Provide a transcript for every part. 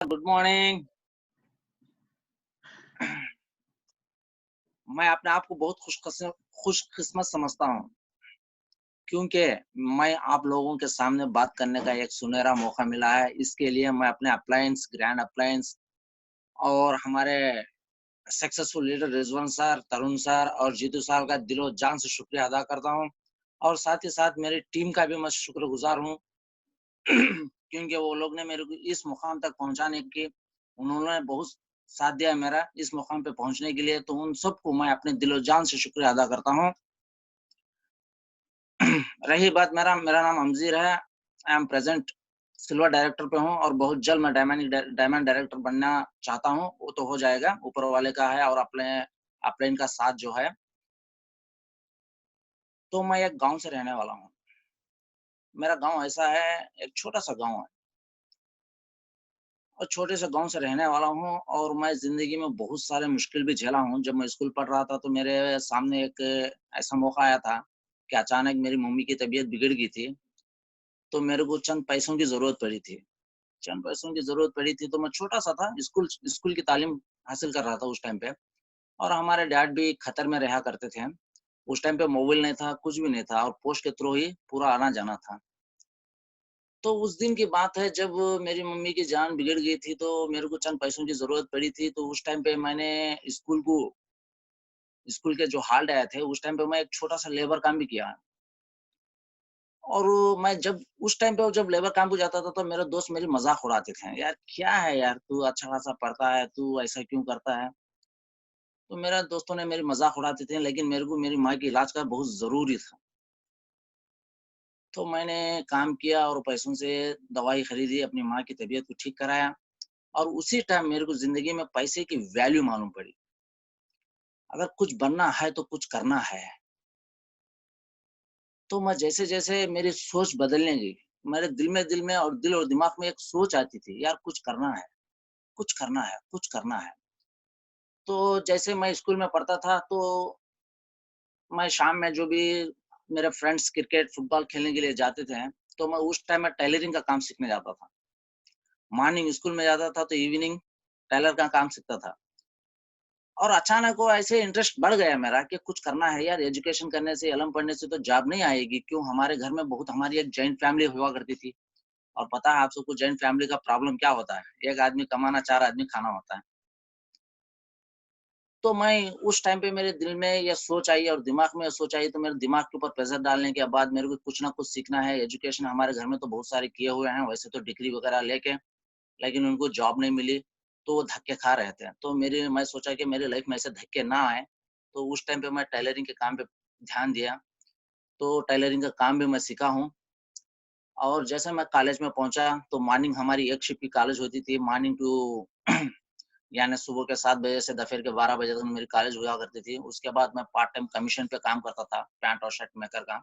Good morning. मैं अपने आप को बहुत खुशकिस्मत समझता हूँ, क्योंकि मैं आप लोगों के सामने बात करने का एक सुनहरा मौका मिला है। इसके लिए मैं अपने अपलायंस, ग्रैंड अपलायंस और हमारे सक्सेसफुल लीडर रिजवान सर, तरुण सर और जीतू सर का दिलो जान से शुक्रिया अदा करता हूँ। और साथ ही साथ मेरी टीम का भी मैं शुक्रगुजार हूँ क्योंकि वो लोग ने मेरे को इस मुकाम तक पहुंचाने की उन्होंने बहुत साथ दिया मेरा इस मुकाम पे पहुंचने के लिए। तो उन सबको मैं अपने दिलो जान से शुक्रिया अदा करता हूँ। रही बात मेरा मेरा नाम अमजीर है। I am present silver director पे हूँ और बहुत जल्द मैं डायमंड डायरेक्टर बनना चाहता हूँ। वो तो हो जाएगा, ऊपर वाले का है और अपने अपलाइन का साथ जो है। तो मैं एक गांव से रहने वाला हूँ। मेरा गांव ऐसा है, एक छोटा सा गांव है और छोटे से गांव से रहने वाला हूँ। और मैं जिंदगी में बहुत सारे मुश्किल भी झेला हूँ। जब मैं स्कूल पढ़ रहा था तो मेरे सामने एक ऐसा मौका आया था कि अचानक मेरी मम्मी की तबीयत बिगड़ गई थी। तो मेरे को चंद पैसों की जरूरत पड़ी थी। चंद पैसों की जरूरत पड़ी थी तो मैं छोटा सा था, स्कूल स्कूल की तालीम हासिल कर रहा था उस टाइम पे। और हमारे डैड भी खतर में रहा करते थे। उस टाइम पे मोबाइल नहीं था, कुछ भी नहीं था और पोस्ट के थ्रू ही पूरा आना जाना था। तो उस दिन की बात है जब मेरी मम्मी की जान बिगड़ गई थी, तो मेरे को चंद पैसों की ज़रूरत पड़ी थी। तो उस टाइम पे मैंने स्कूल को स्कूल के जो हॉल्ट आए थे, उस टाइम पे मैं एक छोटा-सा लेबर काम भी किया। और मैं जब उस टाइम पे जब लेबर काम पे जाता था, तो मेरे दोस्त मेरी मज़ाक उड़ाते थे, "यार क्या है यार, तू अच्छा खासा पढ़ता है, तू ऐसा क्यों करता है?" तो मेरे दोस्तों ने मेरी मज़ाक उड़ाते थे, लेकिन मेरे को मेरी माँ की इलाज का बहुत ज़रूरी था। तो मैंने काम किया और पैसों से दवाई खरीदी, अपनी माँ की तबीयत को ठीक कराया। और उसी टाइम मेरे को ज़िंदगी में पैसे की वैल्यू मालूम पड़ी। अगर कुछ बनना है तो कुछ करना है। तो मैं जैसे-जैसे मेरी सोच बदलने लगी, मेरे दिल में और दिल और दिमाग में एक सोच आती थी, यार कुछ करना है, कुछ करना है, कुछ करना है। तो जैसे मैं स्कूल में पढ़ता था तो मैं शाम में जो भी मेरे फ्रेंड्स क्रिकेट, फुटबॉल खेलने के लिए जाते थे, तो मैं उस टाइम में टेलरिंग का काम सीखने जाता था। मॉर्निंग स्कूल में जाता था तो इवनिंग टेलर का काम सीखता था। और अचानक वो ऐसे इंटरेस्ट बढ़ गया मेरा कि कुछ करना है यार, एजुकेशन करने से, इल्म पढ़ने से तो जॉब नहीं आएगी। क्यों, हमारे घर में बहुत हमारी एक जॉइंट फैमिली हुआ करती थी और पता है आप सबको जॉइंट फैमिली का प्रॉब्लम क्या होता है? एक आदमी कमाना, 4 आदमी खाना होता है। तो मैं उस टाइम पे मेरे दिल में ये सोच आई और दिमाग में ये सोच आई, तो मेरे दिमाग के ऊपर प्रेशर डालने के बाद मेरे को कुछ ना कुछ सीखना है। एजुकेशन हमारे घर में तो बहुत सारे किए हुए हैं, वैसे तो डिग्री वगैरह लेके, लेकिन उनको जॉब नहीं मिली, तो वो धक्के खा रहे थे। तो मेरी मैं सोचा कि मेरी लाइफ में ऐसे धक्के ना आए, तो उस टाइम पे मैं टेलरिंग के काम पे ध्यान दिया। तो टेलरिंग का काम भी मैं सीखा हूँ। और जैसे मैं कॉलेज में पहुँचा, तो मॉर्निंग हमारी एक शिफ्ट की कॉलेज होती थी, मॉर्निंग टू यानी सुबह के 7 बजे से दोपहर के 12 बजे तक मेरी कॉलेज हुआ करती थी। उसके बाद मैं पार्ट टाइम कमीशन पे काम करता था, पैंट और शर्ट मेकर का।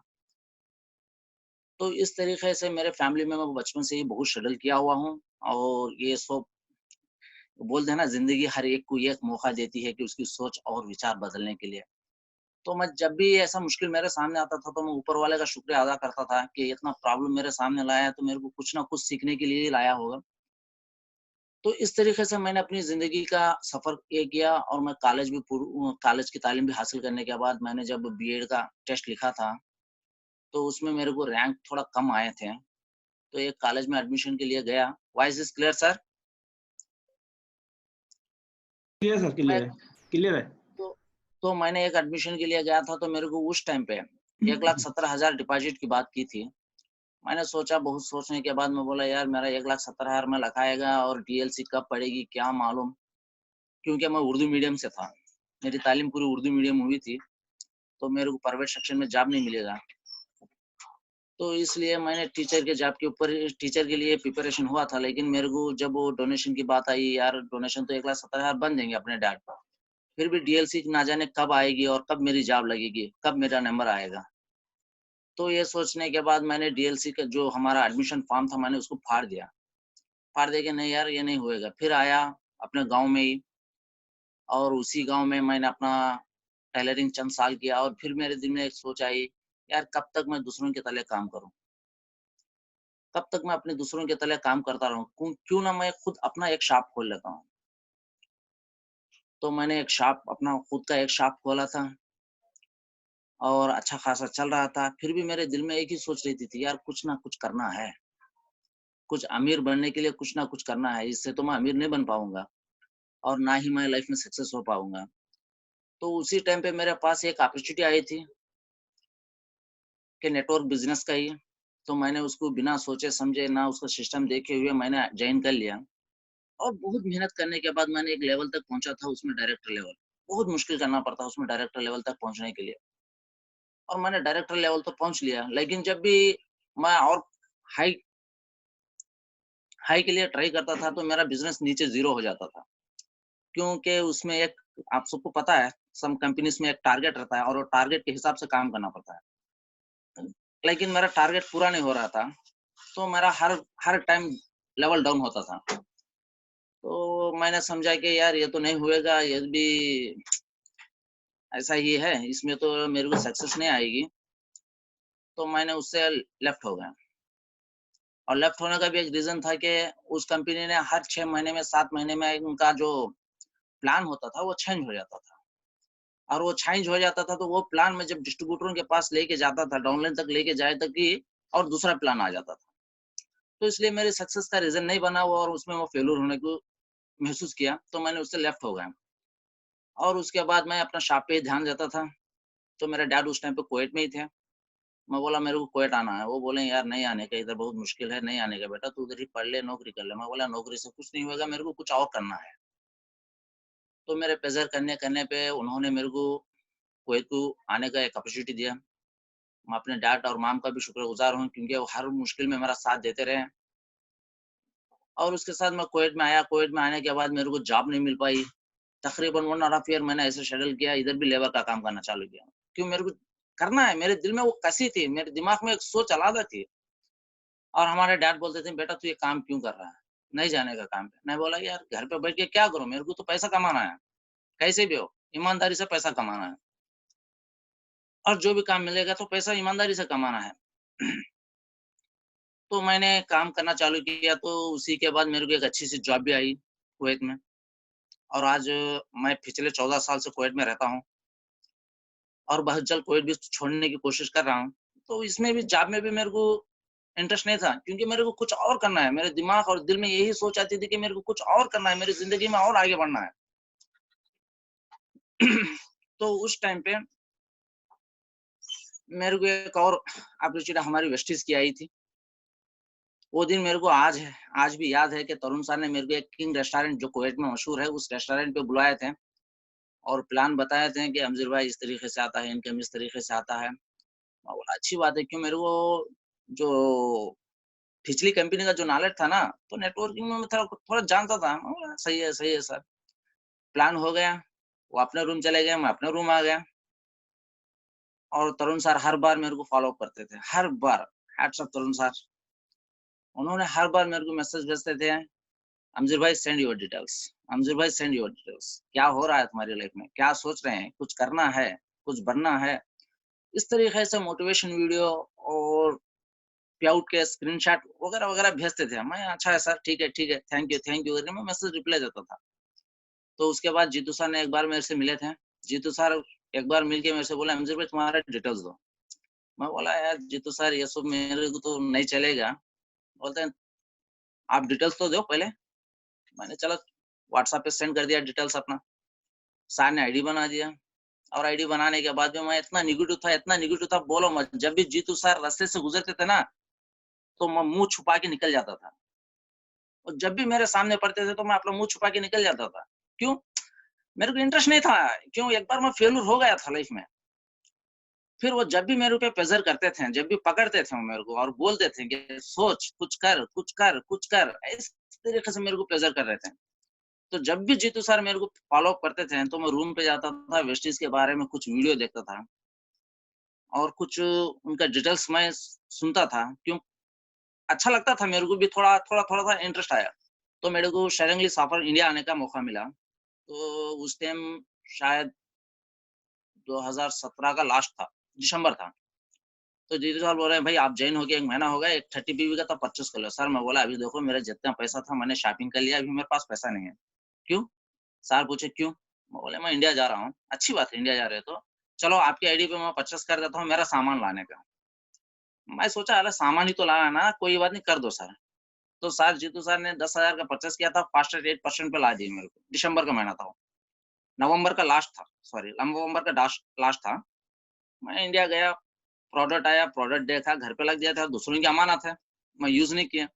तो इस तरीके से मेरे फैमिली में मैं बचपन से ही बहुत स्ट्रगल किया हुआ हूँ। और ये सब बोलते हैं ना, ज़िंदगी हर एक को एक मौका देती है कि उसकी सोच और विचार बदलने के लिए। तो मैं जब भी ऐसा मुश्किल मेरे सामने आता था, तो मैं ऊपर वाले का शुक्रिया अदा करता था कि इतना प्रॉब्लम मेरे सामने लाया है, तो मेरे को कुछ ना कुछ सीखने के लिए ही लाया होगा। तो इस तरीके से मैंने अपनी ज़िंदगी का सफ़र ये किया और मैं कॉलेज की तालीम भी हासिल करने के बाद मैंने जब बीएड का टेस्ट लिखा था, तो उसमें मेरे को रैंक थोड़ा कम आए थे। तो एक कॉलेज में एडमिशन के लिए गया। Voice is clear sir? Clear sir, मैं क्लियर है, क्लियर है। तो तो मैंने एक एडमिशन के लिए गया था, तो मेरे को उस टाइम पे 1,17,000 डिपॉज़िट की बात की थी। मैंने सोचा, बहुत सोचने के बाद मैं बोला यार मेरा 1,17,000 में लखाएगा और डीएलसी कब पड़ेगी क्या मालूम? क्योंकि मैं उर्दू मीडियम से था। मेरी तालीम पूरी उर्दू मीडियम हुई थी, तो मेरे को प्राइवेट सेक्शन में जॉब नहीं मिलेगा। तो इसलिए मैंने टीचर के लिए प्रिपरेशन हुआ था, लेकिन मेरे को जब वो डोनेशन की बात आई, यार डोनेशन तो 1,17,000 बन देंगे अपने डैड का। फिर भी डीएलसी ना जाने कब आएगी और कब मेरी जॉब लगेगी, कब मेरा नंबर आएगा। तो ये सोचने के बाद मैंने डीएलसी का जो हमारा एडमिशन फॉर्म था, मैंने उसको फाड़ दिया। फाड़ दे के नहीं यार ये नहीं होएगा। फिर आया अपने गाँव में ही और उसी गाँव में मैंने अपना टेलरिंग चंद साल किया और फिर मेरे दिल में एक सोच आई, यार कब तक मैं दूसरों के तले काम करूँ? कब तक मैं अपने दूसरों के तले काम करता रहूँ? क्यों ना मैं खुद अपना एक शॉप खोल लेता हूँ। तो मैंने एक शॉप अपना खुद का एक शॉप खोला था और अच्छा खासा चल रहा था। फिर भी मेरे दिल में एक ही सोच रहती थी, यार कुछ ना कुछ करना है। कुछ अमीर बनने के लिए कुछ ना कुछ करना है। इससे तो मैं अमीर नहीं बन पाऊँगा और ना ही मैं लाइफ़ में सक्सेस हो पाऊँगा। तो उसी टाइम पे मेरे पास एक अपॉर्च्युनिटी आई थी कि नेटवर्क बिज़नेस का ही। तो मैंने उसको बिना सोचे-समझे ना उसका सिस्टम देखे हुए मैंने जॉइन कर लिया और बहुत मेहनत करने के बाद मैंने एक लेवल तक पहुँचा था उसमें डायरेक्टर लेवल। बहुत मुश्किल करना पड़ता है उसमें डायरेक्टर लेवल तक पहुँचने के लिए और मैंने डायरेक्टर लेवल तो पहुँच लिया। लेकिन जब भी मैं और हाई हाई के लिए ट्राई करता था तो मेरा बिज़नेस नीचे ज़ीरो हो जाता था। क्योंकि उसमें एक आप सबको पता है सम कंपनीज़ में एक टारगेट रहता है और वो टारगेट के हिसाब से काम करना पड़ता है। लेकिन मेरा टारगेट पूरा नहीं हो रहा था, तो मेरा हर हर टाइम लेवल डाउन होता था। तो मैंने समझा कि यार ये तो नहीं होएगा, ये भी ऐसा ही है, इसमें तो मेरे को सक्सेस नहीं आएगी, तो मैंने उससे लेफ्ट हो गया। और लेफ्ट होने का भी एक रीज़न था कि उस कंपनी ने हर 6 महीने में 7 महीने में उनका जो प्लान होता था, वो चेंज हो जाता था। और वो चेंज हो जाता था, तो वो प्लान मैं जब डिस्ट्रीब्यूटरों के पास लेके जाता था, डाउनलाइन तक लेके जाए तक कि और दूसरा प्लान आ जाता था। तो इसलिए मेरे सक्सेस का रीज़न नहीं बना वो और उसमें वो फेल्योर होने को महसूस किया, तो मैंने उससे लेफ्ट हो गया। और उसके बाद मैं अपना शॉप पे ही ध्यान देता था, तो मेरे डैड उस टाइम पे कुवैत में ही थे। मैं बोला मेरे को कुवैत आना है, वो बोले यार नहीं आने का, इधर बहुत मुश्किल है, नहीं आने का बेटा, तू उधर ही पढ़ ले, नौकरी कर ले। मैं बोला नौकरी से कुछ नहीं होगा, मेरे को कुछ और करना है। तो मेरे प्रेशर करने पे उन्होंने मेरे को कुवैत को आने का एक अपॉर्च्युनिटी दिया। मैं अपने डैड और मॉम का भी शुक्रगुज़ार हूँ क्योंकि वो हर मुश्किल में मेरा साथ देते रहे और उसके साथ मैं कुवैत में आया, कुवैत में आने के बाद मेरे को जॉब नहीं मिल पाई। तकरीबन 1 और हाफ ईयर मैंने ऐसे शेड्यूल किया, इधर भी लेबर का काम करना चालू किया। क्यों मेरे को करना है, मेरे दिल में वो कसी थी, मेरे दिमाग में एक सोच अलग थी और हमारे डैड बोलते थे, "बेटा तू ये काम क्यों कर रहा है? नहीं जाने का काम पे।" मैं बोला, "यार घर पे बैठ के क्या करूँ? मेरे को तो पैसा कमाना है, कैसे भी हो, ईमानदारी से पैसा कमाना है और जो भी काम मिलेगा तो पैसा ईमानदारी से कमाना है।" तो मैंने काम करना चालू किया, तो उसी के बाद मेरे को एक अच्छी-सी जॉब भी आई कुवैत में और आज मैं पिछले 14 साल से कुवैत में रहता हूँ और बहुत जल्द कुवैत भी छोड़ने की कोशिश कर रहा हूँ। तो इसमें भी जॉब में भी मेरे को इंटरेस्ट नहीं था क्योंकि मेरे को कुछ और करना है। मेरे दिमाग और दिल में यही सोच आती थी कि मेरे को कुछ और करना है, मेरी ज़िंदगी में और आगे बढ़ना है। तो उस टाइम पे मेरे को एक और अपॉर्च्युनिटी हमारी वेस्टीज़ की आई थी। वो दिन मेरे को आज भी याद है कि तरुण सर ने मेरे को एक किंग रेस्टोरेंट जो कुवैत में मशहूर है, उस रेस्टोरेंट पे बुलाए थे और प्लान बताए थे कि अमज़र भाई इस तरीके से आता है, इनकम इस तरीके से आता है। मैं बोला अच्छी बात है क्यों मेरे को जो पिछली कंपनी का जो नॉलेज था ना, तो नेटवर्किंग में मैं थोड़ा थोड़ा जानता था। मैं बोला सही है सर। प्लान हो गया, वो अपने रूम चले गए, मैं अपने रूम आ गया और तरुण सर हर बार मेरे को फ़ॉलो अप करते थे, हर बार। हैट्स ऑफ तरुण सर। उन्होंने हर बार मेरे को मैसेज भेजते थे, "अमज़र भाई सेंड योर डिटेल्स, अमज़र भाई सेंड योर डिटेल्स। क्या हो रहा है तुम्हारी लाइफ़ में? क्या सोच रहे हैं? कुछ करना है? कुछ बनना है?" इस तरीके से मोटिवेशन वीडियो और पेआउट के स्क्रीनशॉट वगैरह-वगैरह भेजते थे। मैं अच्छा है सर, ठीक है, थैंक यू करके मैं मैसेज रिप्लाई देता था। तो उसके बाद जीतू सर ने एक बार मेरे से मिले थे। जीतू सर एक बार मिल के मेरे से बोले, "अमज़र भाई तुम्हारा डिटेल्स दो।" मैं बोला, "यार जीतू सर ये सब मेरे को तो नहीं चलेगा।" बोलते हैं, "आप डिटेल्स तो दो पहले।" मैंने चलो व्हाट्सएप पे सेंड कर दिया डिटेल्स अपना। सर ने आईडी बना दिया और आईडी बनाने के बाद में मैं इतना नेगेटिव था बोलो मत। जब भी जीतू सर रास्ते से गुज़रते थे ना, तो मैं मुँह छुपा के निकल जाता था। और जब भी मेरे सामने पड़ते थे तो मैं अपना मुँह छुपा के निकल जाता था। क्यों? मेरे को इंटरेस्ट नहीं था। क्यों? एक बार मैं फेल्यूर हो गया था लाइफ़ में। फिर वो जब भी मेरे पे प्रेशर करते थे, जब भी पकड़ते थे वो मेरे को और बोलते थे कि सोच, कुछ कर, इस तरीके से मेरे को प्रेशर कर रहे थे। तो जब भी जीतू सर मेरे को फ़ॉलो अप करते थे, तो मैं रूम पे जाता था, वेस्टीज़ के बारे में कुछ वीडियो देखता था और कुछ उनका डिटेल्स मैं सुनता था। क्यों? अच्छा लगता था मेरे को भी थोड़ा-सा इंटरेस्ट आया। तो मेरे को सडनली सफर इंडिया आने का मौका मिला। तो उस टाइम शायद 2017 का लास्ट था, दिसंबर था। तो जीतू सर बोल रहे हैं भाई आप जॉइन हो गए 1 महीना हो गया, एक 30 बीबी का तो परचेज़ कर लो। सर मैं बोला अभी देखो मेरा जितना पैसा था मैंने शॉपिंग कर लिया, अभी मेरे पास पैसा नहीं है। क्यों? सर पूछे क्यों? मैं बोला मैं इंडिया जा रहा हूँ। अच्छी बात है इंडिया जा रहे हो तो, चलो आपकी आईडी पे मैं परचेज़ कर देता हूँ मेरा सामान लाने का। मैं सोचा अरे सामान ही तो लाना है ना, कोई बात नहीं कर दो सर। तो सर जीतू सर ने 10,000 का परचेज़ किया था, फास्टैग 8% पे ला दिए मेरे को। दिसंबर का महीना था वो, नवंबर का लास्ट था, सॉरी नवंबर का लास्ट था। मैं इंडिया गया, प्रोडक्ट आया, प्रोडक्ट देखा, घर पे लग गया था, दूसरों की अमानत है, मैं यूज़ नहीं किया।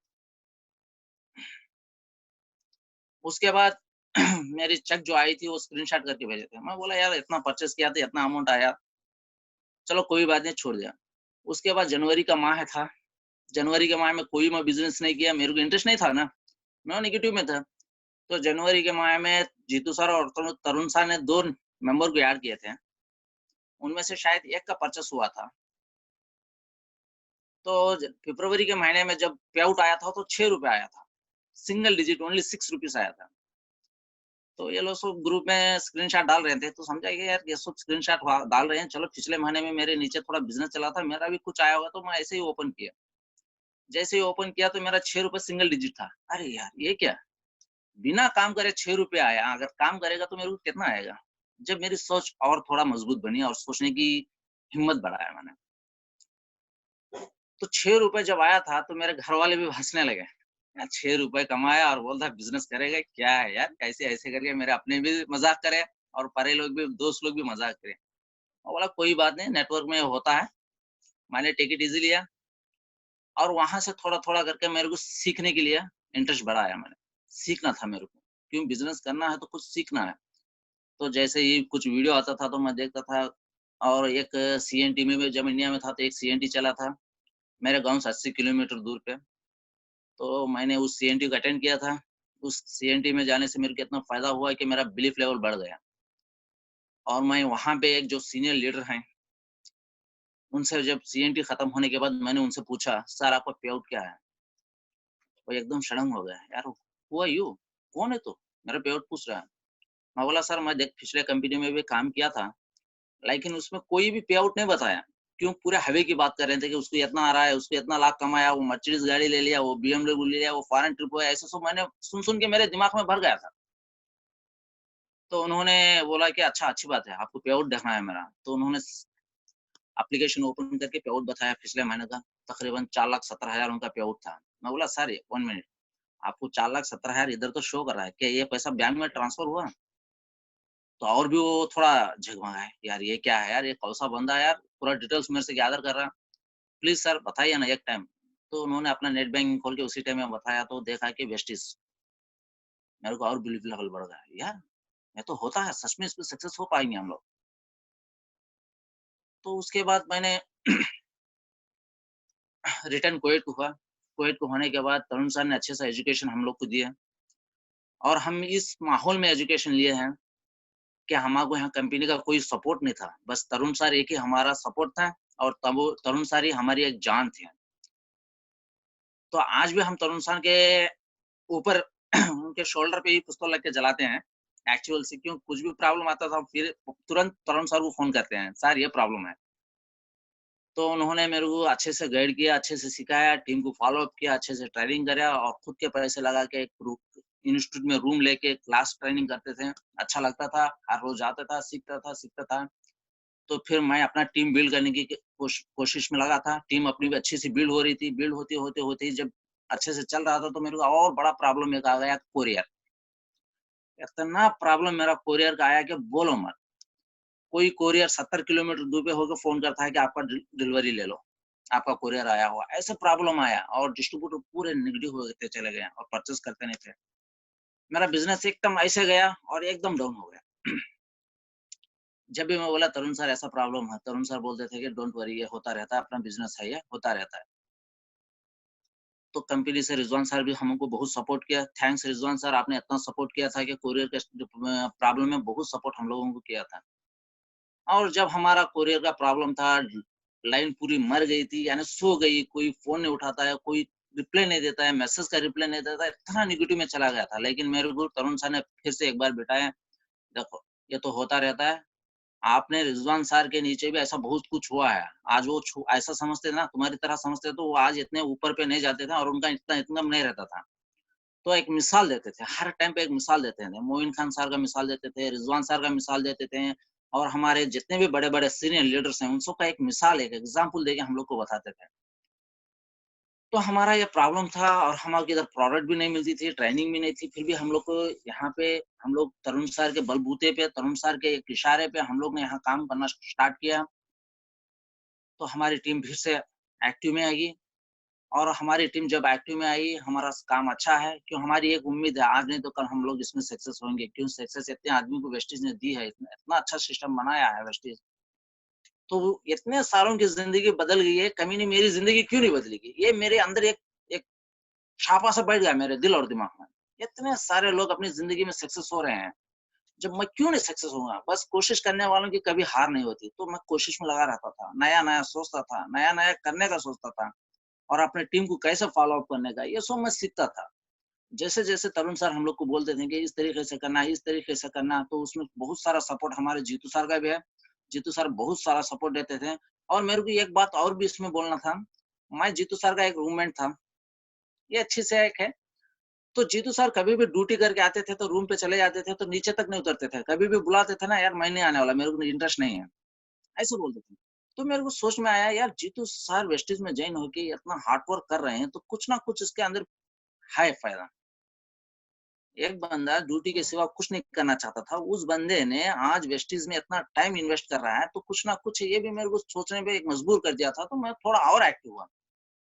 उसके बाद मेरी चेक जो आई थी वो स्क्रीनशॉट करके भेजे थे। मैं बोला यार इतना परचेज़ किया था, इतना अमाउंट आया, चलो कोई बात नहीं छोड़ दिया। उसके बाद जनवरी का माह था, जनवरी के माह में कोई मैं बिज़नेस नहीं किया, मेरे को इंटरेस्ट नहीं था ना, मैं नेगेटिव में था। तो जनवरी के माह में जीतू सर और तरुण सर ने 2 मेंबर को ऐड किए थे। उनमें से शायद एक का परचेज़ हुआ था। तो फरवरी के महीने में जब पे आउट आया था तो ₹6 आया था। सिंगल डिजिट ओनली ₹6 आया था। तो ये लोग सब ग्रुप में स्क्रीनशॉट डाल रहे थे, तो समझा कि यार ये सब स्क्रीनशॉट डाल रहे हैं, चलो पिछले महीने में मेरे नीचे थोड़ा बिज़नेस चला था, मेरा भी कुछ आया होगा तो मैं ऐसे ही ओपन किया। जैसे ही ओपन किया तो मेरा ₹6 सिंगल डिजिट था। अरे यार! ये क्या? बिना काम करे ₹6 आया, अगर काम करेगा तो मेरे को कितना आएगा? जब मेरी सोच और थोड़ा मजबूत बनी और सोचने की हिम्मत बढ़ाया मैंने। तो ₹6 जब आया था तो मेरे घरवाले भी हँसने लगे। यार ₹6 कमाया और बोलता है बिज़नेस करेगा, क्या है यार? ऐसे-ऐसे करके मेरे अपने भी मज़ाक करे और परे लोग भी दोस्त लोग भी मज़ाक करे। मैं बोला कोई बात नहीं नेटवर्क में होता है। मैंने टेक इट ईज़ी लिया और वहाँ से थोड़ा-थोड़ा करके मेरे को सीखने के लिए इंटरेस्ट बढ़ाया मैंने। सीखना था मेरे को, क्यों बिज़नेस करना है तो कुछ सीखना है। तो जैसे ही कुछ वीडियो आता था तो मैं देखता था और एक सीएनटी में भी जब इंडिया में था तो एक सीएनटी चला था, मेरे गाँव से 80 किलोमीटर दूर पे। तो मैंने उस सीएनटी को अटेंड किया था। उस सीएनटी में जाने से मेरे को इतना फ़ायदा हुआ कि मेरा बिलीफ लेवल बढ़ गया और मैं वहाँ पे एक जो सीनियर लीडर हैं, उनसे जब सीएनटी खत्म होने के बाद मैंने उनसे पूछा, "सर आपका पे आउट क्या है?" वो एकदम सडन हो गए, "यार हू आर यू? कौन है तू? मेरा पे आउट पूछ रहा है।" मैं बोला, "सर मैं देख पिछले कंपनी में भी काम किया था, लेकिन उसमें कोई भी पे आउट नहीं बताया। क्यों पूरे हवा की बात कर रहे थे कि उसको इतना आ रहा है, उसको इतना लाख कमाया, वो मर्सिडीज़ गाड़ी ले लिया, वो बीएमडब्ल्यू ले लिया, वो फॉरेन ट्रिप हुआ, ऐसे सब मैंने सुन-सुन के मेरे दिमाग में भर गया था। तो उन्होंने बोला कि अच्छा अच्छी बात है, आपको पे आउट देखना है मेरा। तो उन्होंने एप्लीकेशन ओपन करके पे आउट बताया पिछले महीने का, तकरीबन 4,17,000 उनका पे आउट था। मैं बोला सर 1 मिनट, आपको 4,17,000 इधर तो शो कर रहा है, क्या ये पैसा बैंक में ट्रांसफर हुआ? तो और भी वो थोड़ा झगमगाए, यार ये क्या है यार, ये कौन-सा बंदा है यार, पूरा डिटेल्स मेरे से गैदर कर रहा है। प्लीज़ सर बताइए ना एक टाइम। तो उन्होंने अपना नेट बैंकिंग खोल के उसी टाइम में बताया तो देखा कि वेस्टिज। मेरे को और बिलीव लेवल बढ़ गया। यार, ये तो होता है, सच में इसमें सक्सेस हो पाएँगे हम लोग। तो उसके बाद मैंने रिटर्न कुवैत को हुआ। कुवैत को होने के बाद तरुण सर ने अच्छे से एजुकेशन हम लोग को दिया और हम इस माहौल में एजुकेशन लिए हैं कि हमारे यहाँ कंपनी का कोई सपोर्ट नहीं था। बस तरुण सर एक ही हमारा सपोर्ट था और तब वो तरुण सर ही हमारी एक जान थे। तो आज भी हम तरुण सर के ऊपर उनके शोल्डर पे ही पिस्तौल रख के जलाते हैं। एक्चुअल से क्यों कुछ भी प्रॉब्लम आता था फिर तुरंत तरुण सर को फ़ोन करते हैं, सर ये प्रॉब्लम है। तो उन्होंने मेरे को अच्छे से गाइड किया, अच्छे से सिखाया, टीम को फ़ॉलो अप किया, अच्छे से ट्रेनिंग कराया और खुद के पैसे लगा के एक इंस्टीट्यूट में रूम लेके क्लास ट्रेनिंग करते थे। अच्छा लगता था, हर रोज़ आता था, सीखता था। तो फिर मैं अपना टीम बिल्ड करने की कोशिश में लगा था। टीम अपनी भी अच्छी सी बिल्ड हो रही थी। बिल्ड होते ही जब अच्छे से चल रहा था तो मेरे को और बड़ा प्रॉब्लम एक आ गया कोरियर। इतना प्रॉब्लम मेरा कोरियर का आया कि बोलो मत। कोई कोरियर 70 किलोमीटर दूर पे होके फ़ोन करता है कि आपका डिलीवरी ले लो, आपका कोरियर आया हुआ। ऐसे प्रॉब्लम आया और डिस्ट्रीब्यूटर पूरे नेगेटिव होते चले गए और परचेज़ करते नहीं थे। मेरा बिज़नेस एकदम ऐसे गया और एकदम डाउन हो गया। जब भी मैं बोला तरुण सर ऐसा प्रॉब्लम है, तरुण सर बोलते थे कि डोंट वरी ये होता रहता है, अपना बिज़नेस है ये, होता रहता है। तो कंपनी से रिज़वान सर भी हमको बहुत सपोर्ट किया। थैंक्स रिज़वान सर आपने इतना सपोर्ट किया था कि कोरियर के जो प्रॉब्लम में बहुत सपोर्ट हम लोगों को किया था। और जब हमारा कोरियर का प्रॉब्लम था, लाइन पूरी मर गई थी, यानी सो गई, कोई फ़ोन नहीं उठाता है, कोई रिप्लाई नहीं देता है, मैसेज का रिप्लाई नहीं देता है, इतना नेगेटिव में चला गया था। लेकिन मेरे को तरुण सर ने फिर से एक बार बिठाया, देखो, ये तो होता रहता है, आपने रिज़वान सर के नीचे भी ऐसा बहुत कुछ हुआ है। आज वो ऐसा समझते थे ना, तुम्हारी तरह समझते तो वो आज इतने ऊपर पे नहीं जाते थे और उनका इतना इनकम नहीं रहता था। तो एक मिसाल देते थे, हर टाइम पे एक मिसाल देते थे। मोइन खान सर का मिसाल देते थे, रिज़वान सर का मिसाल देते थे और हमारे जितने भी बड़े-बड़े सीनियर लीडर्स हैं, उन सबका एक मिसाल, एक एग्ज़ाम्पल देके हम लोग को बताते थे। तो हमारा ये प्रॉब्लम था और हमारे इधर प्रोडक्ट भी नहीं मिलती थी, ट्रेनिंग भी नहीं थी, फिर भी हम लोग को यहाँ पे हम लोग तरुण सर के बलबूते पे, तरुण सर के एक इशारे पे हम लोग ने यहाँ काम करना स्टार्ट किया। तो हमारी टीम फिर से एक्टिव में आई और हमारी टीम जब एक्टिव में आई, हमारा काम अच्छा है, क्यों हमारी एक उम्मीद है, आज नहीं तो कल हम लोग इसमें सक्सेस होंगे, क्यों सक्सेस इतने आदमी को वेस्टीज ने दी है, इतना इतना अच्छा सिस्टम बनाया है वेस्टीज। तो इतने सालों की ज़िंदगी बदल गई है, कभी नहीं मेरी ज़िंदगी क्यों नहीं बदलेगी? ये मेरे अंदर एक एक छापा सा बैठ गया मेरे दिल और दिमाग में। इतने सारे लोग अपनी ज़िंदगी में सक्सेस हो रहे हैं, जब मैं क्यों नहीं सक्सेस होऊँगा? बस कोशिश करने वालों की कभी हार नहीं होती, तो मैं कोशिश में लगा रहता था, नया-नया सोचता था, नया-नया करने का सोचता था और अपनी टीम को कैसे फ़ॉलो अप करने का, ये सब मैं सीखता था। जैसे-जैसे तरुण सर हम लोग को बोलते थे कि इस तरीके से करना है, इस तरीके से करना है, तो उसमें बहुत सारा सपोर्ट हमारे जीतू सर का भी है। जीतू सर बहुत सारा सपोर्ट देते थे और मेरे को एक बात और भी इसमें बोलना था, मैं जीतू सर का एक रूममेट था, ये अच्छी से एक है, तो जीतू सर कभी भी ड्यूटी करके आते थे, तो रूम पे चले जाते थे, तो नीचे तक नहीं उतरते थे। कभी भी बुलाते थे ना, "यार मैं नहीं आने वाला, मेरे को इंटरेस्ट नहीं है।" ऐसे बोलते थे। तो मेरे को सोच में आया, यार जीतू सर वेस्टीज में जॉइन होके इतना हार्ड वर्क कर रहे हैं, तो कुछ ना कुछ इसके अंदर है फ़ायदा। एक बंदा ड्यूटी के सिवा कुछ नहीं करना चाहता था, उस बंदे ने आज वेस्टीज में इतना टाइम इन्वेस्ट कर रहा है, तो कुछ ना कुछ ये भी मेरे को सोचने पे एक मजबूर कर दिया था, तो मैं थोड़ा और एक्टिव हुआ।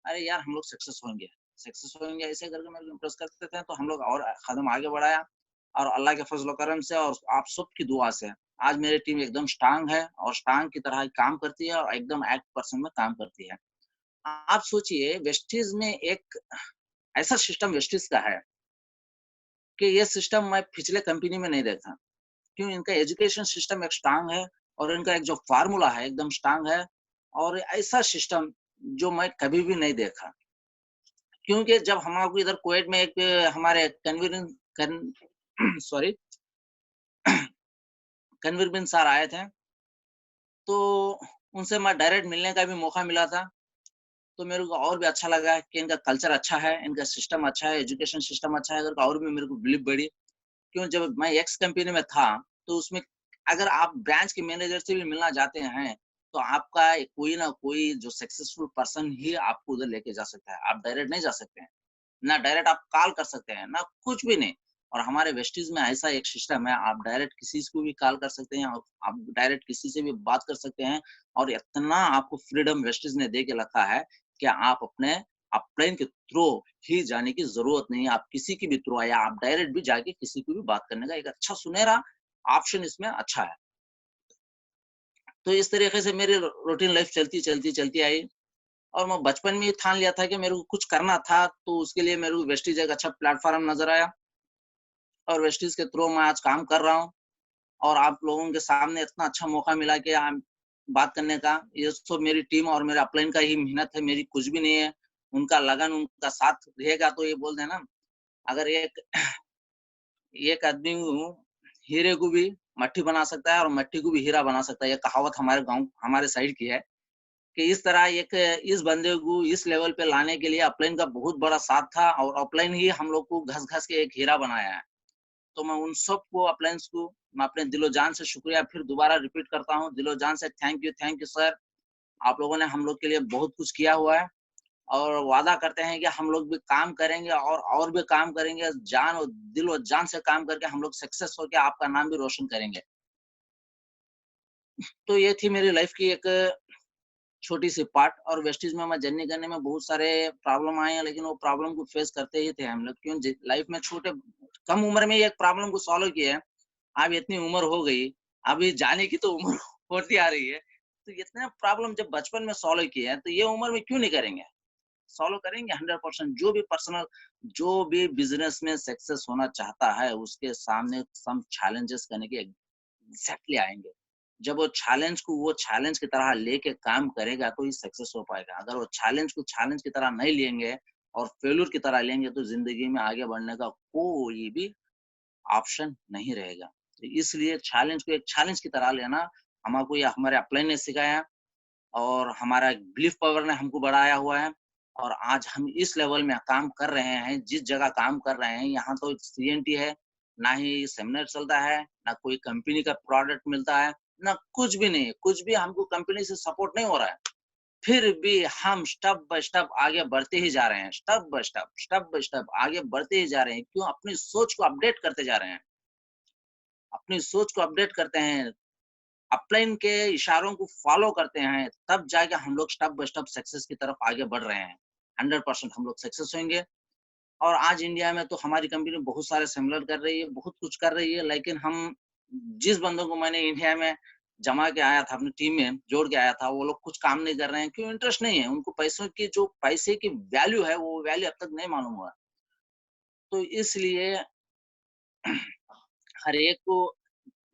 अरे यार हम लोग सक्सेस होंगे ऐसे करके मेरे को इम्प्रेस करते थे, तो हम लोग और कदम आगे बढ़ाया और अल्लाह के फज़ल करम से और आप सबकी दुआ से आज मेरी टीम एकदम स्ट्रांग है और स्ट्रांग की तरह काम करती है और एकदम एक्ट परसेंट में काम करती है। आप सोचिए वेस्टीज में एक ऐसा सिस्टम वेस्टीज का है कि ये सिस्टम मैं पिछले कंपनी में नहीं देखा। क्यों इनका एजुकेशन सिस्टम एक स्ट्रांग है और इनका एक जो फार्मूला है एकदम स्ट्रांग है और ऐसा सिस्टम जो मैं कभी भी नहीं देखा। क्योंकि जब हमारे इधर कुवैत में एक हमारे सॉरी कनवीर बिन सर आए थे, तो उनसे मैं डायरेक्ट मिलने का भी मौका मिला था। तो मेरे को और भी अच्छा लगा कि इनका कल्चर अच्छा है, इनका सिस्टम अच्छा है, एजुकेशन सिस्टम अच्छा है, करके और भी मेरे को बिलीव बढ़ी। क्यों जब मैं एक्स कंपनी में था, तो उसमें अगर आप ब्रांच के मैनेजर से भी मिलना चाहते हैं, तो आपका कोई ना कोई जो सक्सेसफुल पर्सन ही आपको उधर लेके जा सकता है। आप डायरेक्ट नहीं जा सकते हैं। ना डायरेक्ट आप कॉल कर सकते हैं, ना कुछ भी नहीं। और हमारे वेस्टीज़ में ऐसा एक सिस्टम है, आप डायरेक्ट किसी को भी कॉल कर सकते हैं और आप डायरेक्ट किसी से भी बात कर सकते हैं और इतना आपको फ्रीडम वेस्टीज़ ने दे के रखा है कि आप अपने अपलाइन के थ्रू ही जाने की ज़रूरत नहीं है। आप किसी की भी थ्रू या आप डायरेक्ट भी जाके किसी को भी बात करने का एक अच्छा सुनहरा ऑप्शन इसमें अच्छा है। तो इस तरीके से मेरी रूटीन लाइफ़ चलती आई और मैं बचपन में ही ठान लिया था कि मेरे को कुछ करना था, तो उसके लिए मेरे को वेस्टीज एक अच्छा प्लेटफ़ॉर्म नज़र आया और वेस्टीज के थ्रू मैं आज काम कर रहा हूँ और आप लोगों के सामने इतना अच्छा मौका मिला कि बात करने का। ये सब मेरी टीम और मेरे अपलाइन का ही मेहनत है, मेरी कुछ भी नहीं है। उनका लगन, उनका साथ रहेगा तो ये बोलते हैं ना, अगर एक एक आदमी हीरे को भी मट्टी बना सकता है और मट्टी को भी हीरा बना सकता है। ये कहावत हमारे गाँव हमारे साइड की है। कि इस तरह एक इस बंदे को इस लेवल पे लाने के लिए अपलाइन का बहुत बड़ा साथ था और अपलाइन ही हम लोग को घस-घस के एक हीरा बनाया है। तो मैं उन सबको अपलाइंस को मैं अपने दिलो-जान से शुक्रिया फिर दोबारा रिपीट करता हूँ, दिलो-जान से थैंक यू सर। आप लोगों ने हम लोग के लिए बहुत कुछ किया हुआ है और वादा करते हैं कि हम लोग भी काम करेंगे और भी काम करेंगे, जान और दिल और जान से काम करके हम लोग सक्सेस होके आपका नाम भी रोशन करेंगे। तो ये थी मेरी लाइफ की एक छोटी-सी पार्ट और वेस्टीज में मैं जर्नी करने में बहुत सारे प्रॉब्लम आए हैं, लेकिन वो प्रॉब्लम को फेस करते ही थे हम लोग। क्यों लाइफ में छोटे कम उम्र में ही एक प्रॉब्लम को सॉल्व किया है। अब इतनी उम्र हो गई, अभी जाने की तो उम्र होती आ रही है। तो इतने प्रॉब्लम जब बचपन में सॉल्व किए हैं, तो ये उम्र में क्यों नहीं करेंगे? सॉल्व करेंगे 100%। जो भी बिज़नेस में सक्सेस होना चाहता है, उसके सामने सम चैलेंजेस करने के एग्ज़ैक्टली आएँगे। जब वो चैलेंज की तरह लेके काम करेगा तो ही सक्सेस हो पाएगा। अगर वो चैलेंज को चैलेंज की तरह नहीं लेंगे और फेल्योर की तरह लेंगे तो ज़िंदगी में आगे बढ़ने का कोई भी ऑप्शन नहीं रहेगा। तो इसलिए चैलेंज को एक चैलेंज की तरह लेना हमको ये हमारे अपलाइन ने सिखाया और हमारा बिलीफ पावर ने हमको बढ़ाया हुआ है और आज हम इस लेवल में काम कर रहे हैं, जिस जगह काम कर रहे हैं, यहाँ तो सीएनटी है, ना ही सेमिनार चलता है, ना कोई कंपनी का प्रोडक्ट मिलता है, ना कुछ भी नहीं, कुछ भी हमको कंपनी से सपोर्ट नहीं हो रहा है। फिर भी हम स्टेप बाय स्टेप आगे बढ़ते ही जा रहे हैं, स्टेप बाय स्टेप आगे बढ़ते ही जा रहे हैं। क्यों? अपनी सोच को अपडेट करते जा रहे हैं, अपनी सोच को अपडेट करते हैं, अपलाइन के इशारों को फॉलो करते हैं, तब जाके हम लोग स्टेप बाय स्टेप सक्सेस की तरफ आगे बढ़ रहे हैं। 100% हम लोग सक्सेस होंगे और आज इंडिया में तो हमारी कंपनी बहुत सारे सेमिनार कर रही है, बहुत कुछ कर रही है, लेकिन हम जिस बंदों को मैंने इंडिया में जमा के आया था, अपनी टीम में जोड़ के आया था, वो लोग कुछ काम नहीं कर रहे हैं। क्यों? इंटरेस्ट नहीं है। उनको पैसों की जो पैसे की वैल्यू है, वो वैल्यू अब तक नहीं मालूम हुआ। तो इसलिए हर एक को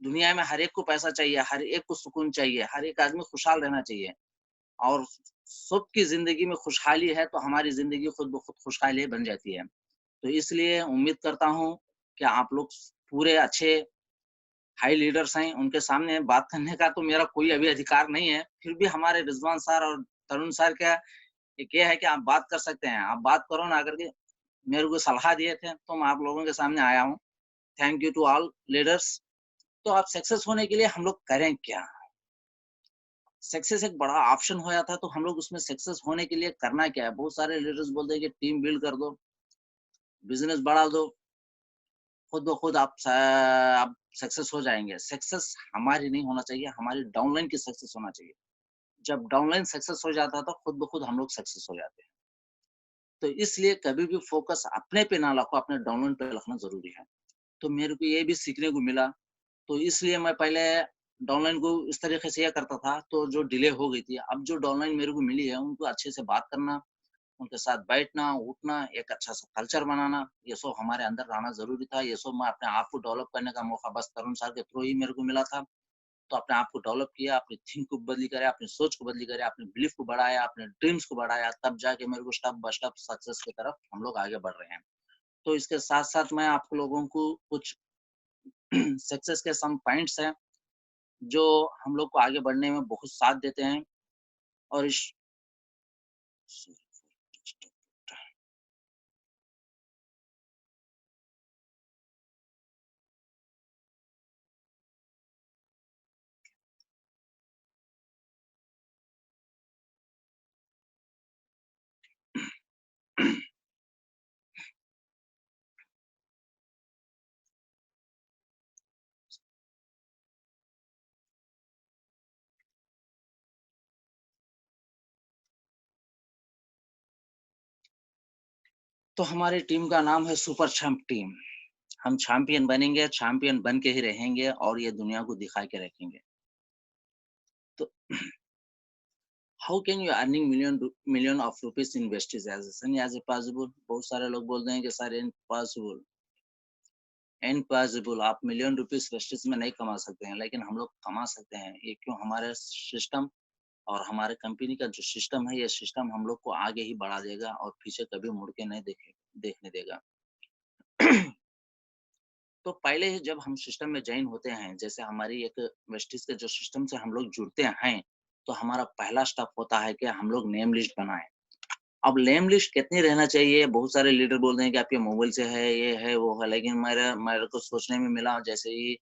दुनिया में हर एक को पैसा चाहिए, हर एक को सुकून चाहिए, हर एक आदमी खुशहाल रहना चाहिए और सबकी ज़िंदगी में खुशहाली है, तो हमारी ज़िंदगी खुद ब खुद खुशहाली बन जाती है। तो इसलिए उम्मीद करता हूँ कि आप लोग पूरे अच्छे हाई लीडर्स हैं, उनके सामने बात करने का तो मेरा कोई अभी अधिकार नहीं है। फिर भी हमारे रिज़वान सर और तरुण सर का एक ये है कि आप बात कर सकते हैं। आप बात करो ना करके मेरे को सलाह दिए थे, तो मैं आप लोगों के सामने आया हूँ। Thank you to all leaders. तो आप सक्सेस होने के लिए हम लोग करें क्या? सक्सेस एक बड़ा ऑप्शन हो जाता है, तो हम लोग उसमें सक्सेस होने के लिए करना क्या है? बहुत सारे लीडर्स बोलते हैं कि टीम बिल्ड कर दो, बिज़नेस बढ़ा दो, खुद ब खुद आप सक्सेस हो जाएँगे। सक्सेस हमारी नहीं होना चाहिए, हमारी डाउनलाइन की सक्सेस होना चाहिए। जब डाउनलाइन सक्सेस हो जाता है, तो खुद ब खुद हम लोग सक्सेस हो जाते हैं। तो इसलिए कभी भी फ़ोकस अपने पे ना रखो, अपने डाउनलाइन पे रखना ज़रूरी है। तो मेरे को ये भी सीखने को मिला, तो इसलिए मैं पहले डाउनलाइन को इस तरीके से किया करता था, तो जो डिले हो गई थी, अब जो डाउनलाइन मेरे को मिली है, उनको अच्छे से बात करना, उनके साथ बैठना, उठना, एक अच्छा-सा कल्चर बनाना, ये सब हमारे अंदर रहना ज़रूरी था। ये सब मैं अपने आप को डेवलप करने का मौका बस तरुण सर के थ्रू ही मेरे को मिला था। तो अपने आप को डेवलप किया, अपनी थिंक को बदली करे, अपनी सोच को बदली करे, अपने बिलीफ को बढ़ाया, अपने ड्रीम्स को बढ़ाया, तब जाके मेरे को स्टेप बाय स्टेप सक्सेस की तरफ हम लोग आगे बढ़ रहे हैं। तो इसके साथ-साथ मैं आप लोगों को कुछ सक्सेस के सम पॉइंट्स हैं, जो हम लोग को आगे बढ़ने में बहुत साथ देते हैं और इस तो हमारी टीम का नाम है सुपर चैंप टीम। हम चैंपियन बनेंगे, चैंपियन बन के ही रहेंगे और ये दुनिया को दिखा के रखेंगे। तो how can you earning million of rupees in Vestige is as possible? बहुत सारे लोग बोलते हैं कि सर इम्पॉसिबल, इम्पॉसिबल आप मिलियन रुपीज़ वेस्टेज में नहीं कमा सकते हैं, लेकिन हम लोग कमा सकते हैं। ये क्यों? हमारे सिस्टम और हमारे कंपनी का जो सिस्टम है, ये सिस्टम हम लोग को आगे ही बढ़ा देगा और पीछे कभी मुड़ के नहीं देखने देगा। तो पहले ही जब हम सिस्टम में जॉइन होते हैं, जैसे हमारी एक वेस्टिज के जो सिस्टम से हम लोग जुड़ते हैं, तो हमारा पहला स्टेप होता है कि हम लोग नेम लिस्ट बनाएँ। अब नेम लिस्ट कितनी रहना चाहिए? बहुत सारे लीडर बोलते हैं कि आपके मोबाइल से है, ये है, वो है, लेकिन मेरे मेरे को सोचने में मिला जैसे ही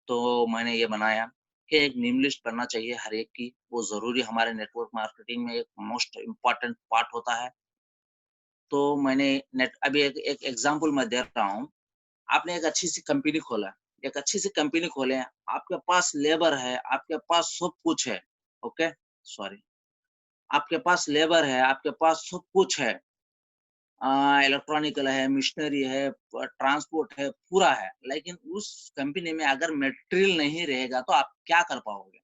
तो मैंने ये बनाया कि एक नेम लिस्ट बनना चाहिए हर एक की। वो ज़रूरी हमारे नेटवर्क मार्केटिंग में एक मोस्ट इम्पोर्टेंट पार्ट होता है। तो मैंने अभी एक एक एग्ज़ाम्पल मैं दे रहा हूँ। आपने एक अच्छी-सी कंपनी खोला, एक अच्छी-सी कंपनी खोले, आपके पास लेबर है, आपके पास सब कुछ है, ओके? सॉरी, आपके पास लेबर है, आपके पास सब कुछ है। इलेक्ट्रॉनिकल है, मशीनरी है, ट्रांसपोर्ट है, पूरा है। लेकिन उस कंपनी में अगर मटेरियल नहीं रहेगा, तो आप क्या कर पाओगे?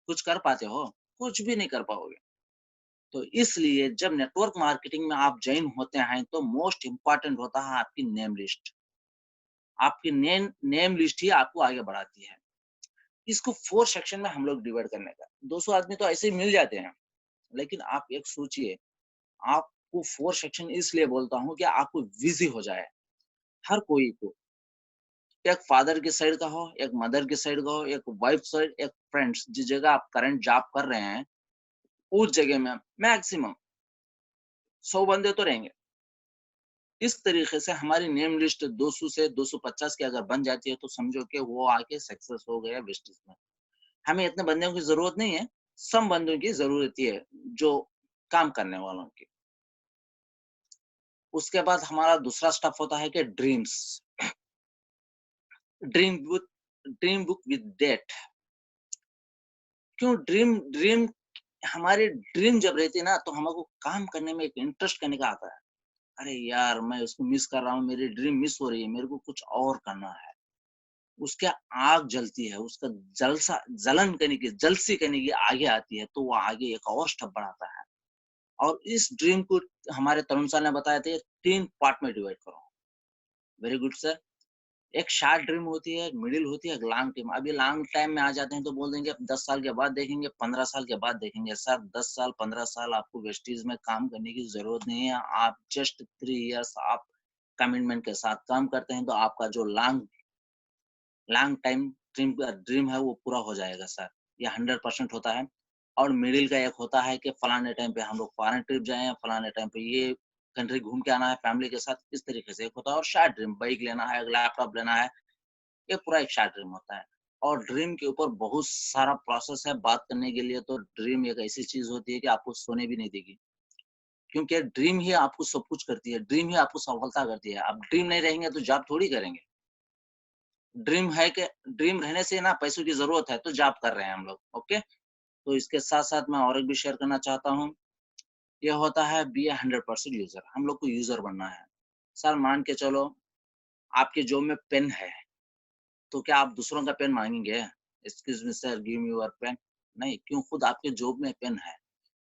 कुछ कर पाते हो? कुछ भी नहीं कर पाओगे। तो इसलिए जब नेटवर्क मार्केटिंग में आप जॉइन होते हैं, तो मोस्ट इम्पोर्टेंट होता है आपकी नेम लिस्ट। आपकी नेम लिस्ट ही आपको आगे बढ़ाती है। इसको 4 सेक्शन में हम लोग डिवाइड करने का। 200 आदमी तो ऐसे ही मिल जाते हैं, लेकिन आप एक सोचिए, आपको 4 सेक्शन इसलिए बोलता हूँ कि आपको बिज़ी हो जाए, हर कोई को। एक फादर की साइड का हो, एक मदर की साइड का हो, एक वाइफ साइड, एक फ्रेंड्स, जिस जगह आप करंट जॉब कर रहे हैं, उस जगह में मैक्सिमम 100 बंदे तो रहेंगे। इस तरीके से हमारी नेम लिस्ट 200 से 250 की अगर बन जाती है, तो समझो कि वो आके सक्सेस हो गया वेस्टीज में। हमें इतने बंदों की ज़रूरत नहीं है, सम बंदों की ज़रूरत ही है, जो काम करने वालों की। उसके बाद हमारा दूसरा स्टेप होता है कि dreams. Dream book dream book with date. क्यों ड्रीम ड्रीम हमारी ड्रीम जब रहती है ना, तो हमको काम करने में एक इंटरेस्ट करने का आता है। अरे यार, मैं उसको मिस कर रहा हूँ, मेरी ड्रीम मिस हो रही है, मेरे को कुछ और करना है। उसके आग जलती है, उसका जलसा जलन करने की, जलसी करने की आगे आती है, तो वो आगे एक और स्टेप बढ़ाता है। और इस ड्रीम को हमारे तरुण सर ने बताया था, 3 पार्ट में डिवाइड करो। Very good sir. एक शॉर्ट ड्रीम होती है, एक मिडिल होती है, एक लॉन्ग ड्रीम। अभी लॉन्ग टाइम में आ जाते हैं तो बोल देंगे 10 साल के बाद देखेंगे, 15 साल के बाद देखेंगे। सर 10 साल, 15 साल आपको वेस्टीज में काम करने की ज़रूरत नहीं है। आप जस्ट 3 इयर्स आप कमिटमेंट के साथ काम करते हैं, तो आपका जो लॉन्ग लॉन्ग टाइम ड्रीम है वो पूरा हो जाएगा सर। ये 100% होता है। और मिडिल का एक होता है कि फलाने टाइम पे हम लोग फॉरेन ट्रिप जाएँ, फलाने टाइम पे ये कंट्री घूम के आना है फैमिली के साथ, इस तरीके से एक होता है। और शॉर्ट ड्रीम, बाइक लेना है, लैपटॉप लेना है, ये पूरा एक शॉर्ट ड्रीम होता है। और ड्रीम के ऊपर बहुत सारा प्रोसेस है बात करने के लिए। तो ड्रीम एक ऐसी चीज़ होती है कि आपको सोने भी नहीं देगी। क्योंकि ड्रीम ही आपको सब कुछ करती है, ड्रीम ही आपको सफलता करती है। आप ड्रीम नहीं रहेंगे तो जॉब थोड़ी करेंगे। ड्रीम है कि ड्रीम रहने से ना पैसों की ज़रूरत है, तो जॉब कर रहे हैं हम लोग, ओके? तो इसके साथ-साथ मैं और एक भी शेयर करना चाहता हूँ। ये होता है बी ए 100% यूज़र। हम लोग को यूज़र बनना है। सर मान के चलो, आपके जेब में पेन है, तो क्या आप दूसरों का पेन माँगेंगे? Excuse me sir, give me your pen. नहीं, क्यों? खुद आपके जेब में पेन है।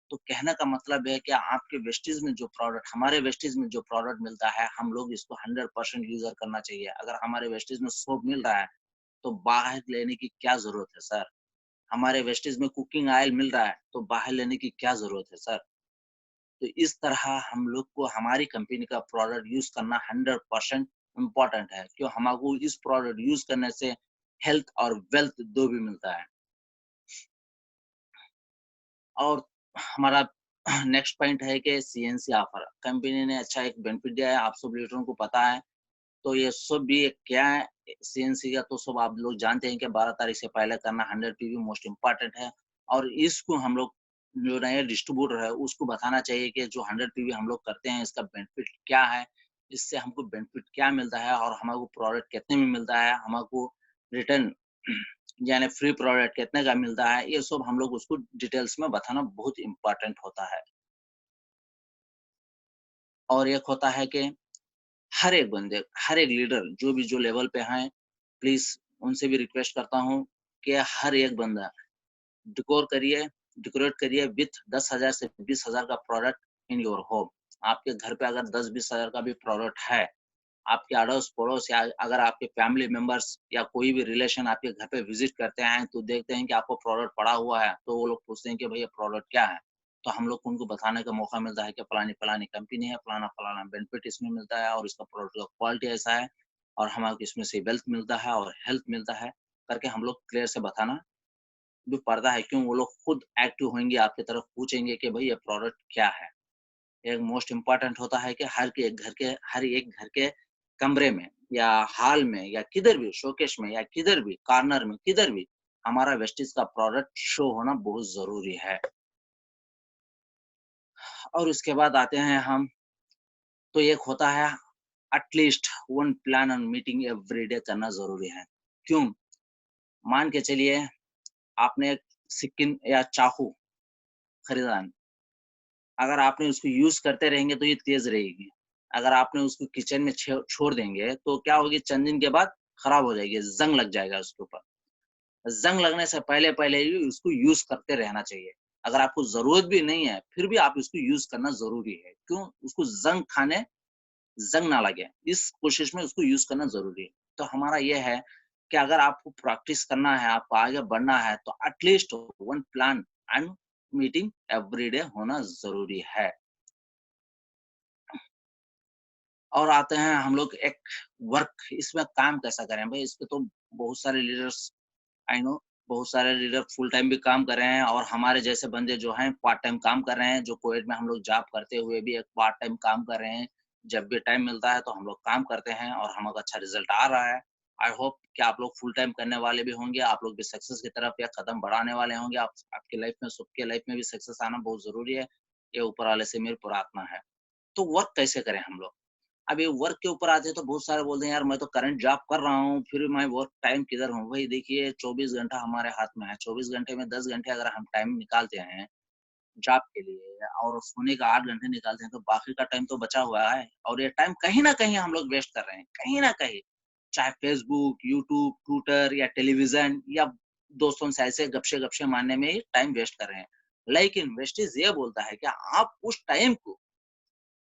तो कहने का मतलब है कि आपके वेस्टीज़ में जो प्रोडक्ट, हमारे वेस्टीज़ में जो प्रोडक्ट मिलता है, हम लोग इसको 100% यूज़र करना चाहिए। अगर हमारे वेस्टीज़ में सोप मिल रहा है, तो बाहर लेने की क्या ज़रूरत है सर? हमारे वेस्टीज़ में कुकिंग ऑयल मिल रहा है, तो बाहर लेने की क्या ज़रूरत है सर? तो इस तरह हम लोग को हमारी कंपनी का प्रोडक्ट यूज़ करना 100% इम्पोर्टेंट है। क्यों? हमको इस प्रोडक्ट यूज़ करने से हेल्थ और वेल्थ 2 भी मिलता है। और हमारा नेक्स्ट पॉइंट है कि सीएनसी ऑफर। कंपनी ने अच्छा एक बेनिफिट दिया है, आप सब लीडरों को पता है। तो ये सब भी एक क्या है, सीएनसी का तो सब आप लोग जानते हैं कि 12 तारीख से पहले करना 100 पीवी मोस्ट इम्पोर्टेंट है। और इसको हम लोग जो नए डिस्ट्रीब्यूटर है, उसको बताना चाहिए कि जो 100 पीवी हम लोग करते हैं, इसका बेनिफिट क्या है, इससे हमको बेनिफिट क्या मिलता है और हमको प्रोडक्ट कितने में मिलता है, हमको रिटर्न यानी फ्री प्रोडक्ट कितने का मिलता है, ये सब हम लोग उसको डिटेल्स में बताना बहुत इम्पोर्टेंट होता है। और एक होता है कि हर एक बंदे, हर एक लीडर जो लेवल पे हैं, प्लीज़ उनसे भी रिक्वेस्ट करता हूँ कि हर एक बंदा डेकोर करिए डेकोरेट करिए विथ 10,000 से 20,000 का प्रोडक्ट इन योर होम। आपके घर पे अगर 10-20,000 का भी प्रोडक्ट है, आपके अड़ोस-पड़ोस या अगर आपके फैमिली मेंबर्स या कोई भी रिलेशन आपके घर पे विज़िट करते हैं, तो देखते हैं कि आपको प्रोडक्ट पड़ा हुआ है, तो वो लोग पूछते हैं कि भैया प्रोडक्ट क्या है? तो हम लोग को उनको बताने का मौका मिलता है कि फलानी-फलानी कंपनी है, फलाना-फलाना बेनिफिट इसमें मिलता है और इसका प्रोडक्ट का क्वालिटी ऐसा है और हमको इसमें से वेल्थ मिलता है और हेल्थ मिलता है, करके हम लोग क्लियर से बताना भी पड़ता है। क्यों? वो लोग खुद एक्टिव होंगे, आपकी तरफ पूछेंगे कि भई ये प्रोडक्ट क्या है? एक मोस्ट इम्पोर्टेंट होता है कि हर एक घर के कमरे में या हॉल में या किधर भी शोकेस में या किधर भी कॉर्नर में किधर भी हमारा वेस्टीज का प्रोडक्ट शो होना बहुत ज़रूरी है। और उसके बाद आते हैं हम, तो एक होता है at least 1 plan on meeting every day करना ज़रूरी है। क्यों? मान के चलिए आपने एक सिक्किन या चाकू खरीदा, अगर आपने उसको यूज़ करते रहेंगे तो ये तेज़ रहेगी। अगर आपने उसको किचन में छोड़ देंगे तो क्या होगी, चंद दिन के बाद खराब हो जाएगी, ज़ंग लग जाएगा उसके ऊपर। ज़ंग लगने से पहले-पहले ही उसको यूज़ करते रहना चाहिए। अगर आपको ज़रूरत भी नहीं है, फिर भी आप इसको यूज़ करना ज़रूरी है। क्यों? उसको ज़ंग ना लगे, इस कोशिश में उसको यूज़ करना ज़रूरी है। तो हमारा ये है कि अगर आपको प्रैक्टिस करना है, आपको आगे बढ़ना है, तो at least 1 plan and meeting every day होना ज़रूरी है। और आते हैं हम लोग एक वर्क, इसमें काम कैसा करें भाई? इस पे तो बहुत सारे लीडर्स, आई नो, बहुत सारे लीडर फुल टाइम भी काम कर रहे हैं और हमारे जैसे बंदे जो हैं पार्ट टाइम काम कर रहे हैं, जो कोविड में हम लोग जॉब करते हुए भी एक पार्ट टाइम काम कर रहे हैं। जब भी टाइम मिलता है तो हम लोग काम करते हैं और हमारा अच्छा रिजल्ट आ रहा है। आई होप कि आप लोग फुल टाइम करने वाले भी होंगे, आप लोग भी सक्सेस की तरफ एक कदम बढ़ाने वाले होंगे। आप आपकी लाइफ में, सबके लाइफ में भी सक्सेस आना बहुत ज़रूरी है। ये ऊपर वाले से मेरी प्रार्थना है। तो वर्क कैसे करें हम लोग? अब ये वर्क के ऊपर आते हैं तो बहुत सारे बोलते हैं यार मैं तो करंट जॉब कर रहा हूँ, फिर मैं वर्क टाइम किधर हूँ? भाई देखिए 24 घंटा हमारे हाथ में है, 24 घंटे में 10 घंटे अगर हम टाइम निकालते हैं जॉब के लिए और सोने का 8 घंटे निकालते हैं तो बाकी का टाइम तो बचा हुआ है और ये टाइम कहीं न कहीं हम लोग वेस्ट कर रहे हैं, कहीं न कहीं। चाहे फ़ेसबुक, यूट्यूब, ट्विटर या टेलीविज़न या दोस्तों से ऐसे गपशे-गपशे मारने में ही टाइम वेस्ट कर रहे हैं। लेकिन वेस्टेज ये बोलता है कि आप उस टाइम को,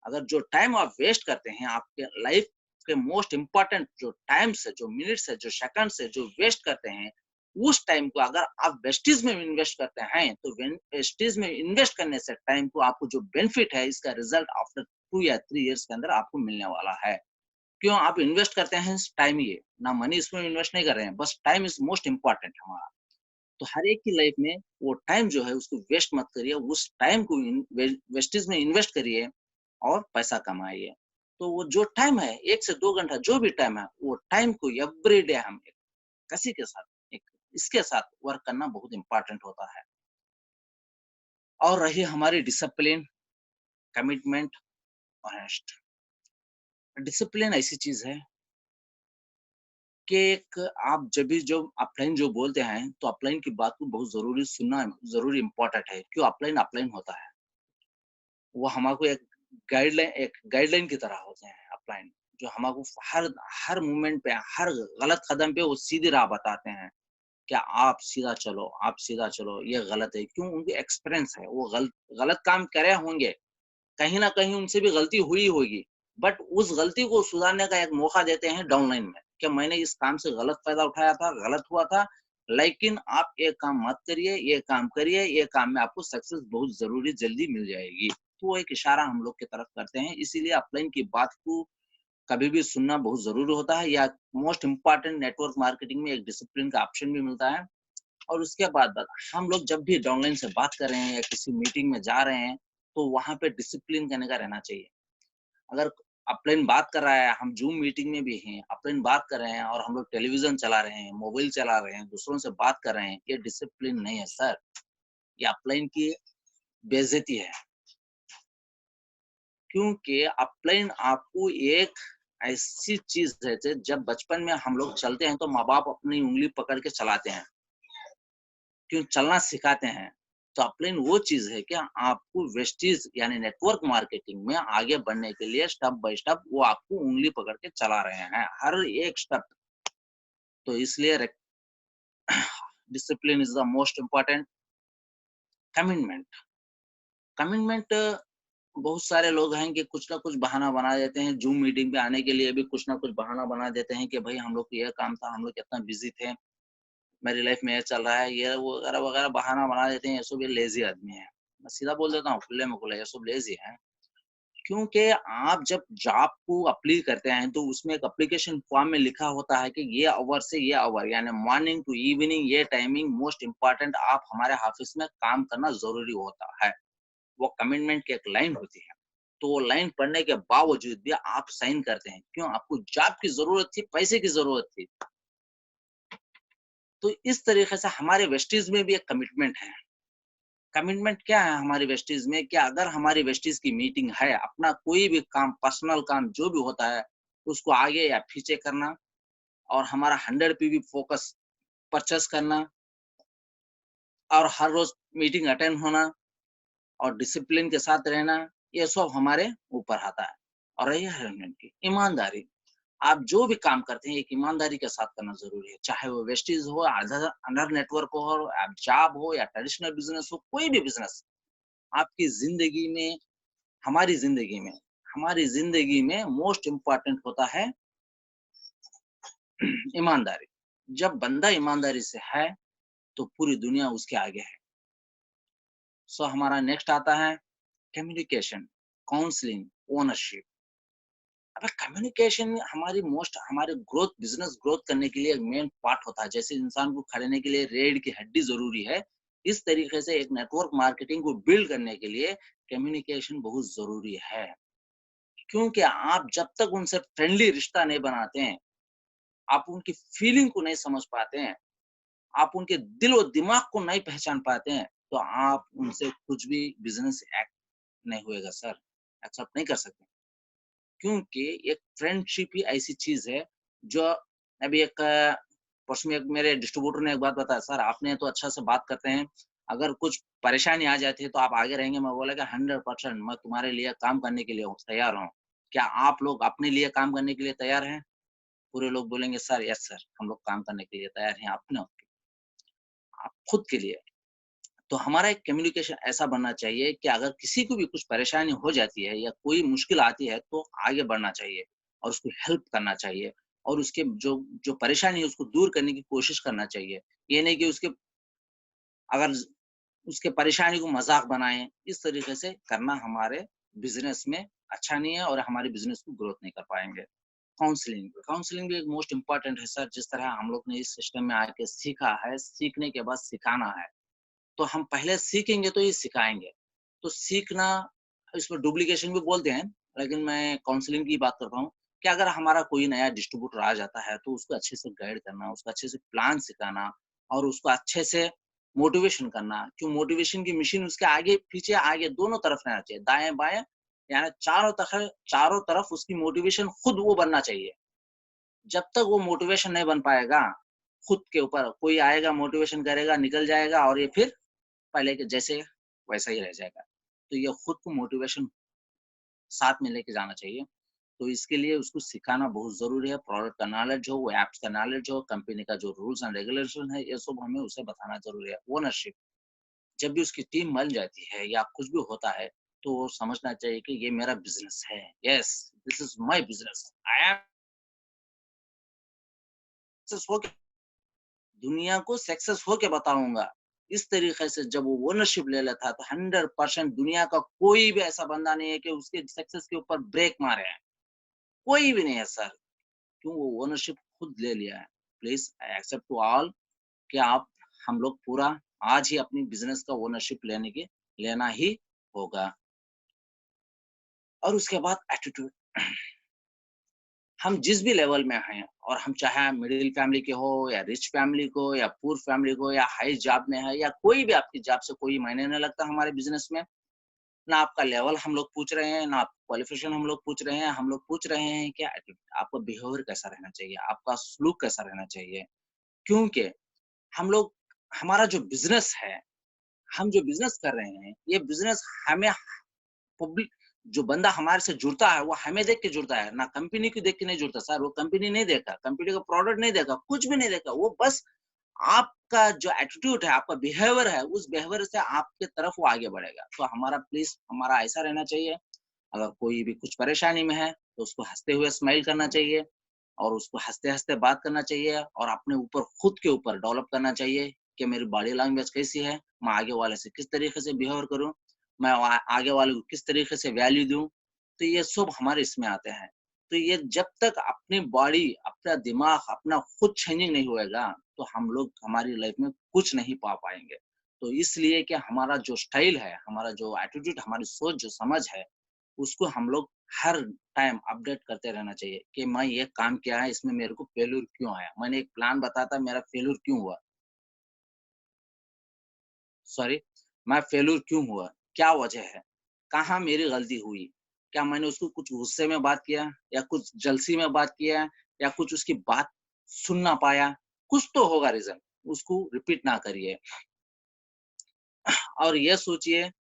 अगर जो टाइम आप वेस्ट करते हैं आपके लाइफ के मोस्ट इम्पोर्टेंट जो टाइम्स है, जो मिनट्स है, जो सेकंड्स है, जो वेस्ट करते हैं, उस टाइम को अगर आप वेस्टेज में इन्वेस्ट करते हैं, तो वेस्टेज में इन्वेस्ट करने से टाइम को आपको जो बेनिफिट है, इसका रिजल्ट आफ्टर 2 या 3 इयर्स के अंदर आपको मिलने वाला है। क्यों आप इन्वेस्ट करते हैं टाइम, ये ना मनी इसमें इन्वेस्ट नहीं कर रहे हैं, बस टाइम इज मोस्ट इम्पोर्टेंट हमारा। तो हर एक की लाइफ में वो टाइम जो है उसको वेस्ट मत करिए, उस टाइम को वेस्टेज में इन्वेस्ट करिए और पैसा कमाइए। तो वो जो टाइम है 1 से 2 घंटा जो भी टाइम है, वो टाइम को एवरीडे हम एक कसी के साथ, एक इसके साथ वर्क करना बहुत इम्पोर्टेंट होता है। और रही हमारी डिसिप्लिन, कमिटमेंट, ऑनेस्ट। डिसिप्लिन ऐसी चीज़ है कि एक आप जब भी जो अपलाइन जो बोलते हैं, तो अपलाइन की बात को बहुत ज़रूरी सुनना ज़रूरी इम्पोर्टेंट है। क्यों अपलाइन अपलाइन होता है? वो हमको एक गाइडलाइन की तरह होते हैं अपलाइन, जो हमको हर हर मूवमेंट पे, हर गलत कदम पे वो सीधी राह बताते हैं। क्या आप सीधा चलो, आप सीधा चलो, ये गलत है। क्यों? उनके एक्सपीरियंस है, वो गलत काम करे होंगे, कहीं न कहीं उनसे भी गलती हुई होगी, बट उस गलती को सुधारने का एक मौका देते हैं डाउनलाइन में, कि मैंने इस काम से गलत फ़ायदा उठाया था, गलत हुआ था, लेकिन आप ये काम मत करिए, ये काम करिए, ये काम में आपको सक्सेस बहुत ज़रूरी जल्दी मिल जाएगी। तो वो एक इशारा हम लोग की तरफ करते हैं, इसीलिए अपलाइन की बात को कभी भी सुनना बहुत ज़रूरी होता है, या मोस्ट इम्पोर्टेंट नेटवर्क मार्केटिंग में एक डिसिप्लिन का ऑप्शन भी मिलता है। और उसके बाद हम लोग जब भी डाउनलाइन से बात कर रहे हैं या किसी मीटिंग में जा रहे हैं, तो वहाँ पे डिसिप्लिन करने का रहना चाहिए। अगर अपलाइन बात कर रहा है, हम ज़ूम मीटिंग में भी हैं, अपलाइन बात कर रहे हैं और हम लोग टेलीविज़न चला रहे हैं, मोबाइल चला रहे हैं, दूसरों से बात कर रहे हैं, ये डिसिप्लिन नहीं है सर, ये अपलाइन की बेइज़्ज़ती है। क्योंकि अपलाइन आपको एक ऐसी चीज़ है जब बचपन में हम लोग चलते हैं, तो माँ-बाप अपनी उँगली पकड़ के चलाते हैं। क्यों चलना सिखाते हैं। तो अपलाइन वो चीज़ है कि आपको वेस्टीज यानी नेटवर्क मार्केटिंग में आगे बढ़ने के लिए स्टेप बाय स्टेप वो आपको उँगली पकड़ के चला रहे हैं, हर एक स्टेप। तो इसलिए discipline is the most important. Commitment, commitment बहुत सारे लोग हैं कि कुछ ना कुछ बहाना बना देते हैं, ज़ूम मीटिंग पे आने के लिए भी कुछ ना कुछ बहाना बना देते हैं कि भाई हम लोग को ये काम था, हम लोग इतना बिज़ी थे, मेरी लाइफ में ये चल रहा है, ये वो वगैरह-वगैरह बहाना बना देते हैं, ये सब ये लेज़ी आदमी है। मैं सीधा बोल देता हूँ खुले में खुला, ये सब लेज़ी हैं। क्योंकि आप जब जॉब को अप्लाई करते हैं, तो उसमें एक एप्लीकेशन फॉर्म में लिखा होता है कि ये आवर से ये आवर यानी मॉर्निंग टू इवनिंग ये टाइमिंग मोस्ट इम्पोर्टेंट आप हमारे ऑफिस में काम करना ज़रूरी होता है। वो कमिटमेंट की एक लाइन होती है। तो वो लाइन पढ़ने के बावजूद भी आप साइन करते हैं। क्यों? आपको जॉब की ज़रूरत थी, पैसे की ज़रूरत थी। तो इस तरीके से हमारे वेस्टीज़ में भी एक कमिटमेंट है। कमिटमेंट क्या है हमारी वेस्टीज में? कि अगर हमारी वेस्टीज की मीटिंग है, अपना कोई भी काम, पर्सनल काम जो भी होता है, उसको आगे या पीछे करना और हमारा 100 पीवी फोकस परचेज़ करना और हर रोज़ मीटिंग अटेंड होना और डिसिप्लिन के साथ रहना, ये सब हमारे ऊपर आता है। और रही है हेलमेट की ईमानदारी, आप जो भी काम करते हैं, एक ईमानदारी के साथ करना ज़रूरी है। चाहे वो वेस्टीज हो, अदर अदर नेटवर्क हो, आप जॉब हो या ट्रेडिशनल बिज़नेस हो, कोई भी बिज़नेस आपकी ज़िंदगी में, हमारी ज़िंदगी में हमारी ज़िंदगी में मोस्ट इम्पोर्टेंट होता है ईमानदारी। जब बंदा ईमानदारी से है, तो पूरी दुनिया उसके आगे है। सो हमारा नेक्स्ट आता है कम्युनिकेशन, काउंसलिंग, ओनरशिप। अब कम्युनिकेशन हमारे ग्रोथ, बिजनेस ग्रोथ करने के लिए एक मेन पार्ट होता है। जैसे इंसान को खड़ने के लिए रीढ़ की हड्डी जरूरी है, इस तरीके से एक नेटवर्क मार्केटिंग को बिल्ड करने के लिए कम्युनिकेशन बहुत जरूरी है। क्योंकि आप जब तक उनसे फ्रेंडली रिश्ता नहीं बनाते हैं, आप उनकी फीलिंग को नहीं समझ पाते हैं, आप उनके दिल और दिमाग को नहीं पहचान पाते हैं, तो आप उनसे कुछ भी बिजनेस एक्ट नहीं होएगा सर, एक्सेप्ट नहीं कर सकते। क्योंकि एक फ्रेंडशिप ही ऐसी चीज है जो अभी एक परसों में एक मेरे डिस्ट्रीब्यूटर ने एक बात बताया, सर आपने तो अच्छा से बात करते हैं, अगर कुछ परेशानी आ जाती है तो आप आगे रहेंगे। मैं बोला कि 100% मैं तुम्हारे लिए काम करने के लिए तैयार हूँ। क्या आप लोग अपने लिए काम करने के लिए तैयार हैं? पूरे लोग बोलेंगे सर यस सर, हम लोग काम करने के लिए तैयार हैं। अपने आप खुद के लिए। तो हमारा एक कम्युनिकेशन ऐसा बनना चाहिए कि अगर किसी को भी कुछ परेशानी हो जाती है या कोई मुश्किल आती है तो आगे बढ़ना चाहिए और उसको हेल्प करना चाहिए और उसके जो जो परेशानी है उसको दूर करने की कोशिश करना चाहिए। ये नहीं कि अगर उसके परेशानी को मजाक बनाएं, इस तरीके से करना हमारे बिजनेस में अच्छा नहीं है और हमारे बिजनेस को ग्रोथ नहीं कर पाएंगे। काउंसलिंग भी एक मोस्ट इम्पोर्टेंट है सर। जिस तरह हम लोग ने इस सिस्टम में आके सीखा है, सीखने के बाद सिखाना है। तो हम पहले सीखेंगे तो ही सिखाएँगे। तो सीखना, इसमें डुप्लीकेशन भी बोलते हैं, लेकिन मैं काउंसलिंग की बात करता हूँ कि अगर हमारा कोई नया डिस्ट्रीब्यूटर आ जाता है, तो उसको अच्छे से गाइड करना, उसको अच्छे से प्लान सिखाना और उसको अच्छे से मोटिवेशन करना। क्यों मोटिवेशन की मशीन उसके आगे-पीछे, आगे दोनों तरफ रहना चाहिए, दाएँ-बाएँ, यानी चारों तरफ उसकी मोटिवेशन खुद वो बनना चाहिए। जब तक वो मोटिवेशन नहीं बन पाएगा, खुद के ऊपर कोई आएगा, मोटिवेशन करेगा, निकल जाएगा और ये फिर पहले के जैसे वैसा ही रह जाएगा। तो ये खुद को मोटिवेशन साथ में लेके जाना चाहिए। तो इसके लिए उसको सिखाना बहुत ज़रूरी है, प्रोडक्ट का नॉलेज हो, वो ऐप्स का नॉलेज हो, कंपनी का जो रूल्स एंड रेगुलेशन है, ये सब हमें उसे बताना ज़रूरी है। ओनरशिप, जब भी उसकी टीम बन जाती है या कुछ भी होता है, तो वो समझना चाहिए कि ये मेरा बिज़नेस है। Yes, this is my business. I am success होके दुनिया को सक्सेस होके बताऊँगा। इस तरीके से जब वो ओनरशिप ले लेता है, तो 100% दुनिया का कोई भी ऐसा बंदा नहीं है कि उसके सक्सेस के ऊपर ब्रेक मारे हैं। कोई भी नहीं है सर, क्यों वो ओनरशिप खुद ले लिया है। Please I accept to all कि आप हम लोग पूरा आज ही अपनी बिज़नेस का ओनरशिप लेना ही होगा। और उसके बाद एटीट्यूड। हम जिस भी लेवल में हैं और हम चाहे मिडिल फैमिली के हो या रिच फैमिली को या पुअर फैमिली को या हाई जॉब में है या कोई भी आपकी जॉब से कोई मायने नहीं लगता हमारे बिजनेस में। ना आपका लेवल हम लोग पूछ रहे हैं, ना आप क्वालिफिकेशन हम लोग पूछ रहे हैं। हम लोग पूछ रहे हैं कि आपका बिहेवियर कैसा रहना चाहिए, आपका सलूक कैसा रहना चाहिए। क्योंकि हम लोग हमारा जो बिजनेस है, हम जो बिजनेस कर रहे हैं, ये बिजनेस हमें पब्लिक, जो बंदा हमारे से जुड़ता है वो हमें देख के जुड़ता है, ना कंपनी को देख के नहीं जुड़ता सर। वो कंपनी नहीं देखा, कंपनी का प्रोडक्ट नहीं देखा, कुछ भी नहीं देखा। वो बस आपका जो एटीट्यूड है, आपका बिहेवियर है, उस बिहेवियर से आपके तरफ वो आगे बढ़ेगा। तो हमारा प्लीज़ हमारा ऐसा रहना चाहिए, अगर कोई भी कुछ परेशानी में है, तो उसको हँसते हुए स्माइल करना चाहिए और उसको हँसते-हँसते बात करना चाहिए और अपने ऊपर खुद के ऊपर डेवलप करना चाहिए कि मेरी बॉडी लैंग्वेज कैसी है, मैं आगे वाले से किस तरीके से बिहेव करूँ, मैं आगे वाले को किस तरीके से वैल्यू दूँ। तो ये सब हमारे इसमें आते हैं। तो ये जब तक अपनी बॉडी, अपना दिमाग, अपना खुद चेंजिंग नहीं होएगा, तो हम लोग हमारी लाइफ में कुछ नहीं पा पाएँगे। तो इसलिए कि हमारा जो स्टाइल है, हमारा जो एटीट्यूड, हमारी सोच, जो समझ है, उसको हम लोग हर टाइम अपडेट करते रहना चाहिए कि मैं ये काम किया है, इसमें मेरे को फेल्यूर क्यों आया? मैंने एक प्लान बताया था, मेरा फेल्यूर क्यों हुआ? सॉरी, मैं फेल्यूर क्यों हुआ? क्या वजह है? कहाँ मेरी गलती हुई? क्या मैंने उसको कुछ गुस्से में बात किया या कुछ जलसी में बात किया या कुछ उसकी बात सुन ना पाया? कुछ तो होगा रीज़न, उसको रिपीट ना करिए। और ये सोचिए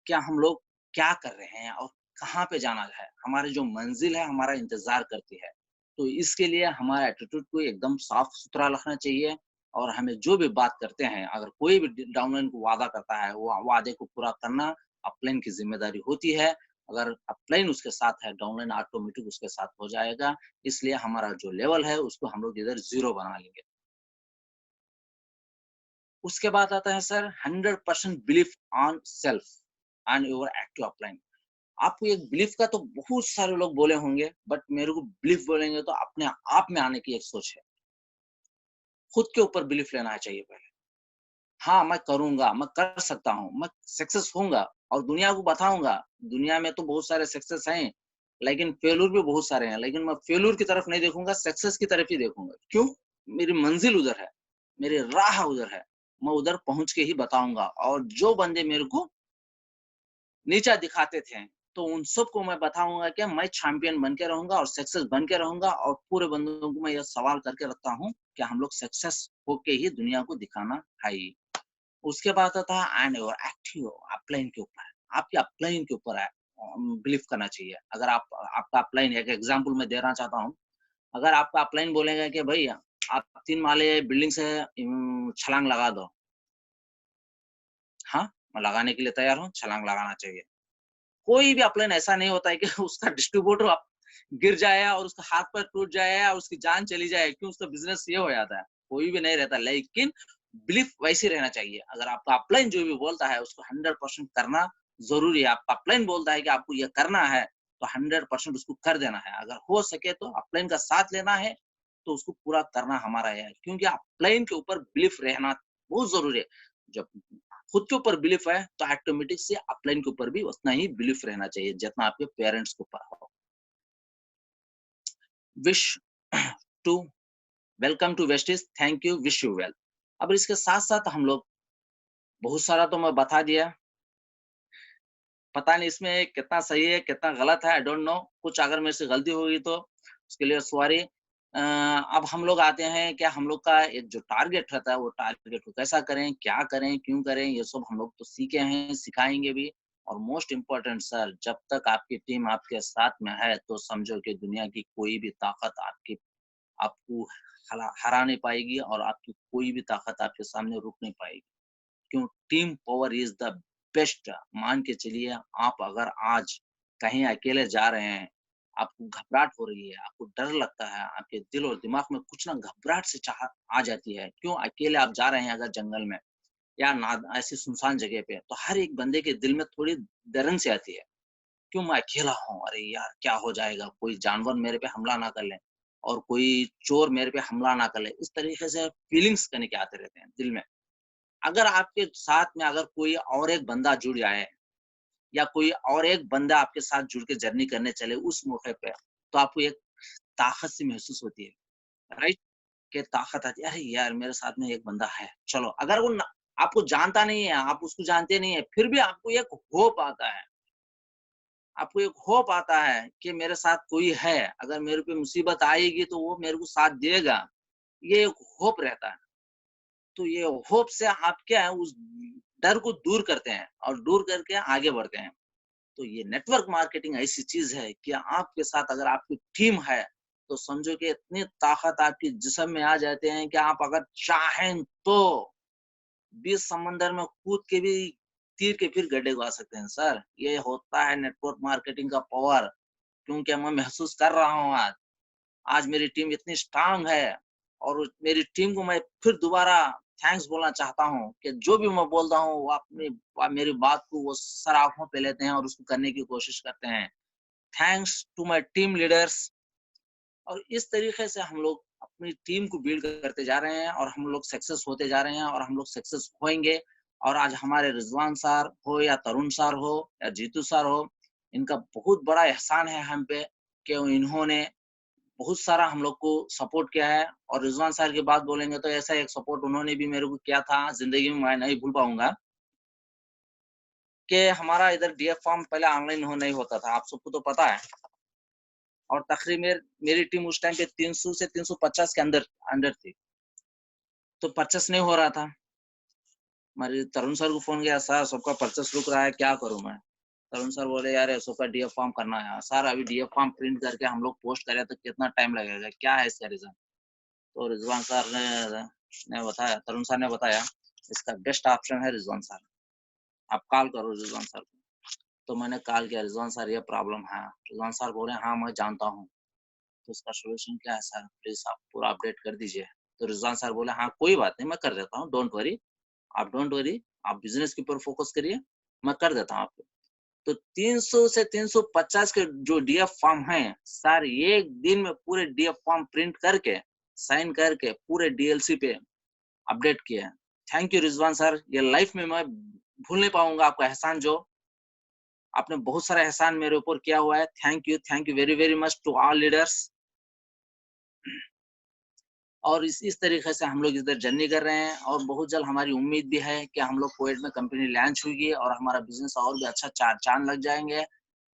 क्या हम लोग क्या कर रहे हैं और कहाँ पे जाना है? हमारी जो मंज़िल है, हमारा इंतज़ार करती है। तो इसके लिए हमारा एटीट्यूड को एकदम साफ-सुथरा रखना चाहिए और हमें जो भी बात करते हैं, अगर कोई भी डाउनलाइन को वादा करता है, वो वादे को पूरा करना अपलाइन की ज़िम्मेदारी होती है। अगर अपलाइन उसके साथ है, डाउनलाइन ऑटोमेटिक उसके साथ हो जाएगा। इसलिए हमारा जो लेवल है, उसको हम लोग इधर 0 बना लेंगे। उसके बाद आता है sir 100% belief on self and your active upline. आपको एक बिलीफ का तो बहुत सारे लोग बोले होंगे, बट मेरे को बिलीफ बोलेंगे तो अपने आप में आने की एक सोच है। खुद के ऊपर बिलीफ लेना चाहिए पहले। हाँ, मैं करूँगा, मैं कर सकता हूँ, मैं सक्सेस होऊँगा और दुनिया को बताऊँगा। दुनिया में तो बहुत सारे सक्सेस हैं, लेकिन फेल्यूर भी बहुत सारे हैं, लेकिन मैं फेल्यूर की तरफ नहीं देखूँगा, सक्सेस की तरफ ही देखूँगा। क्यों? मेरी मंज़िल उधर है, मेरी राह उधर है, मैं उधर पहुँच के ही बताऊँगा और जो बंदे मेरे को नीचा दिखाते थे, तो उन सबको मैं बताऊँगा कि मैं चैंपियन बन के रहूँगा और सक्सेस बन के रहूँगा और पूरे बंदों को मैं ये सवाल करके रखता हूँ कि हम लोग सक्सेस होके ही दुनिया को दिखाना है ही। उसके बाद आता है एंड योर एक्टिव अपलाइन के ऊपर। आपके अपलाइन के ऊपर है बिलीव करना चाहिए। अगर आप आपका अपलाइन एक एग्ज़ाम्पल मैं देना चाहता हूँ। अगर आपका अपलाइन बोलेगा कि भई आप 3 माले बिल्डिंग से छलांग लगा दो। हाँ, मैं लगाने के लिए तैयार हूँ, छलांग लगाना चाहिए। कोई भी अपलाइन ऐसा नहीं होता है कि उसका डिस्ट्रीब्यूटर गिर जाए और उसका हाथ-पैर टूट जाए और उसकी जान चली जाए, क्यों उसका बिज़नेस ये हो जाता है। कोई भी नहीं रहता, लेकिन बिलीफ वैसे रहना चाहिए। अगर आपका अपलाइन जो भी बोलता है उसको 100% करना ज़रूरी है। आपका अपलाइन बोलता है कि आपको ये करना है, तो 100% उसको कर देना है। अगर हो सके तो अपलाइन का साथ लेना है, तो उसको पूरा करना हमारा है। क्योंकि अपलाइन के ऊपर बिलीफ रहना बहुत ज़रूरी है। जब खुद के ऊपर बिलीफ है, तो ऑटोमेटिक से अपलाइन के ऊपर भी उतना ही बिलीफ रहना चाहिए, जितना आपके पेरेंट्स के ऊपर हो। Wish to welcome to Vestige, thank you, wish you well. अब इसके साथ-साथ हम लोग बहुत सारा तो मैं बता दिया, पता नहीं इसमें कितना सही है, कितना गलत है, आई डोंट नो। कुछ अगर मेरे से गलती होगी तो उसके लिए सॉरी। अब हम लोग आते हैं कि हम लोग का एक जो टारगेट रहता है, वो टारगेट को कैसा करें, क्या करें, क्यों करें, ये सब हम लोग तो सीखे हैं, सिखाएँगे भी। और मोस्ट इम्पोर्टेंट सर, जब तक आपकी टीम आपके साथ में है, तो समझो कि दुनिया की कोई भी ताकत आपको हरा नहीं पाएगी और आपकी कोई भी ताकत आपके सामने रुक नहीं पाएगी। क्यों? Team power is the best. मान के चलिए, आप अगर आज कहीं अकेले जा रहे हैं, आपको घबराहट हो रही है, आपको डर लगता है, आपके दिल और दिमाग में कुछ ना घबराहट सी चाह आ जाती है। क्यों? अकेले आप जा रहे हैं अगर जंगल में या ऐसी सुनसान जगह पे, तो हर एक बंदे के दिल में थोड़ी दरन सी आती है। क्यों मैं अकेला हूँ? अरे यार! क्या हो जाएगा? कोई जानवर मेरे पे हमला ना कर ले और कोई चोर मेरे पे हमला ना कर ले। इस तरीके से फीलिंग्स कहीं के आते रहते हैं दिल में। अगर आपके साथ में अगर कोई और एक बंदा जुड़ जाए या कोई और एक बंदा आपके साथ जुड़ के जर्नी करने चले उस मौके पे, तो आपको एक ताकत सी महसूस होती है, राइट? कि ताकत आती है, अरे यार! मेरे साथ में एक बंदा है, चलो। अगर वो न आपको जानता नहीं है, आप उसको जानते नहीं है, फिर भी आपको एक होप आता है। आपको एक होप आता है कि मेरे साथ कोई है, अगर मेरे पे मुसीबत आएगी तो वो मेरे को साथ देगा। ये एक होप रहता है। तो ये होप से आप क्या है उस डर को दूर करते हैं और दूर करके आगे बढ़ते हैं। तो ये नेटवर्क मार्केटिंग ऐसी चीज़ है कि आपके साथ अगर आपकी टीम है, तो समझो कि इतनी ताकत आपके जिस्म में आ जाते हैं कि आप अगर चाहें तो बीच समंदर में कूद के भी तीर के फिर गड्ढे उगा सकते हैं सर। ये होता है नेटवर्क मार्केटिंग का पावर। क्योंकि मैं महसूस कर रहा हूँ आज। आज मेरी टीम इतनी स्ट्रॉन्ग है और मेरी टीम को मैं फिर दोबारा थैंक्स बोलना चाहता हूँ कि जो भी मैं बोलता हूँ वो मेरी बात को वो सर आँखों पे लेते हैं और उसको करने की कोशिश करते हैं। Thanks to my team leaders. और इस तरीके से हम लोग अपनी टीम को बिल्ड करते जा रहे हैं और हम लोग सक्सेस होते जा रहे हैं और हम लोग सक्सेस होएँगे। और आज हमारे रिज़वान सर हो या तरुण सर हो या जीतू सर हो, इनका बहुत बड़ा एहसान है हम पे कि इन्होंने बहुत सारा हम लोग को सपोर्ट किया है। और रिज़वान सर की बात बोलेंगे तो ऐसा एक सपोर्ट उन्होंने भी मेरे को किया था, ज़िंदगी में मैं नहीं भूल पाऊँगा। कि हमारा इधर डीएफ फॉर्म पहले ऑनलाइन नहीं होता था, आप सबको तो पता है। और तकरीबन मेरी टीम उस टाइम पे 300 से 350 के अंदर अंडर थी, तो परचेस नहीं हो रहा था। मैंने तरुण सर को फ़ोन किया, सर सबका परचेस रुक रहा है, क्या करूँ मैं? तरुण सर बोले, यार सबका डीएफ फॉर्म करना है। सर अभी डीएफ फॉर्म प्रिंट करके हम लोग पोस्ट करें तो कितना टाइम लगेगा? क्या है इसका रीज़न? तो रिज़वान सर ने बताया, तरुण सर ने बताया, इसका बेस्ट ऑप्शन है रिज़वान सर, आप कॉल करो रिज़वान सर को। तो मैंने कॉल किया, रिज़वान सर ये प्रॉब्लम है। रिज़वान सर बोले, हाँ मैं जानता हूँ, तो इसका सॉल्यूशन क्या है सर? प्लीज़ आप पूरा अपडेट कर दीजिए। तो रिज़वान सर बोले, हाँ कोई बात नहीं, मैं कर देता हूँ, डोंट वरी, आप बिज़नेस के ऊपर फ़ोकस करिए, मैं कर देता हूँ आपको। तो 300 से 350 के जो डीएफ फॉर्म हैं सर, एक दिन में पूरे डीएफ फॉर्म प्रिंट करके साइन करके पूरे डीएलसी पे अपडेट किया है। थैंक यू रिजवान सर, ये लाइफ में मैं भूल नहीं पाऊंगा आपका एहसान, जो आपने बहुत सारा एहसान मेरे ऊपर किया हुआ है। Thank you very very much to all leaders. और इस तरीके से हम लोग इधर जर्नी कर रहे हैं, और बहुत जल्द हमारी उम्मीद भी है कि हम लोग कुवैत में कंपनी लॉन्च होगी और हमारा बिजनेस और भी अच्छा चार चांद लग जाएंगे।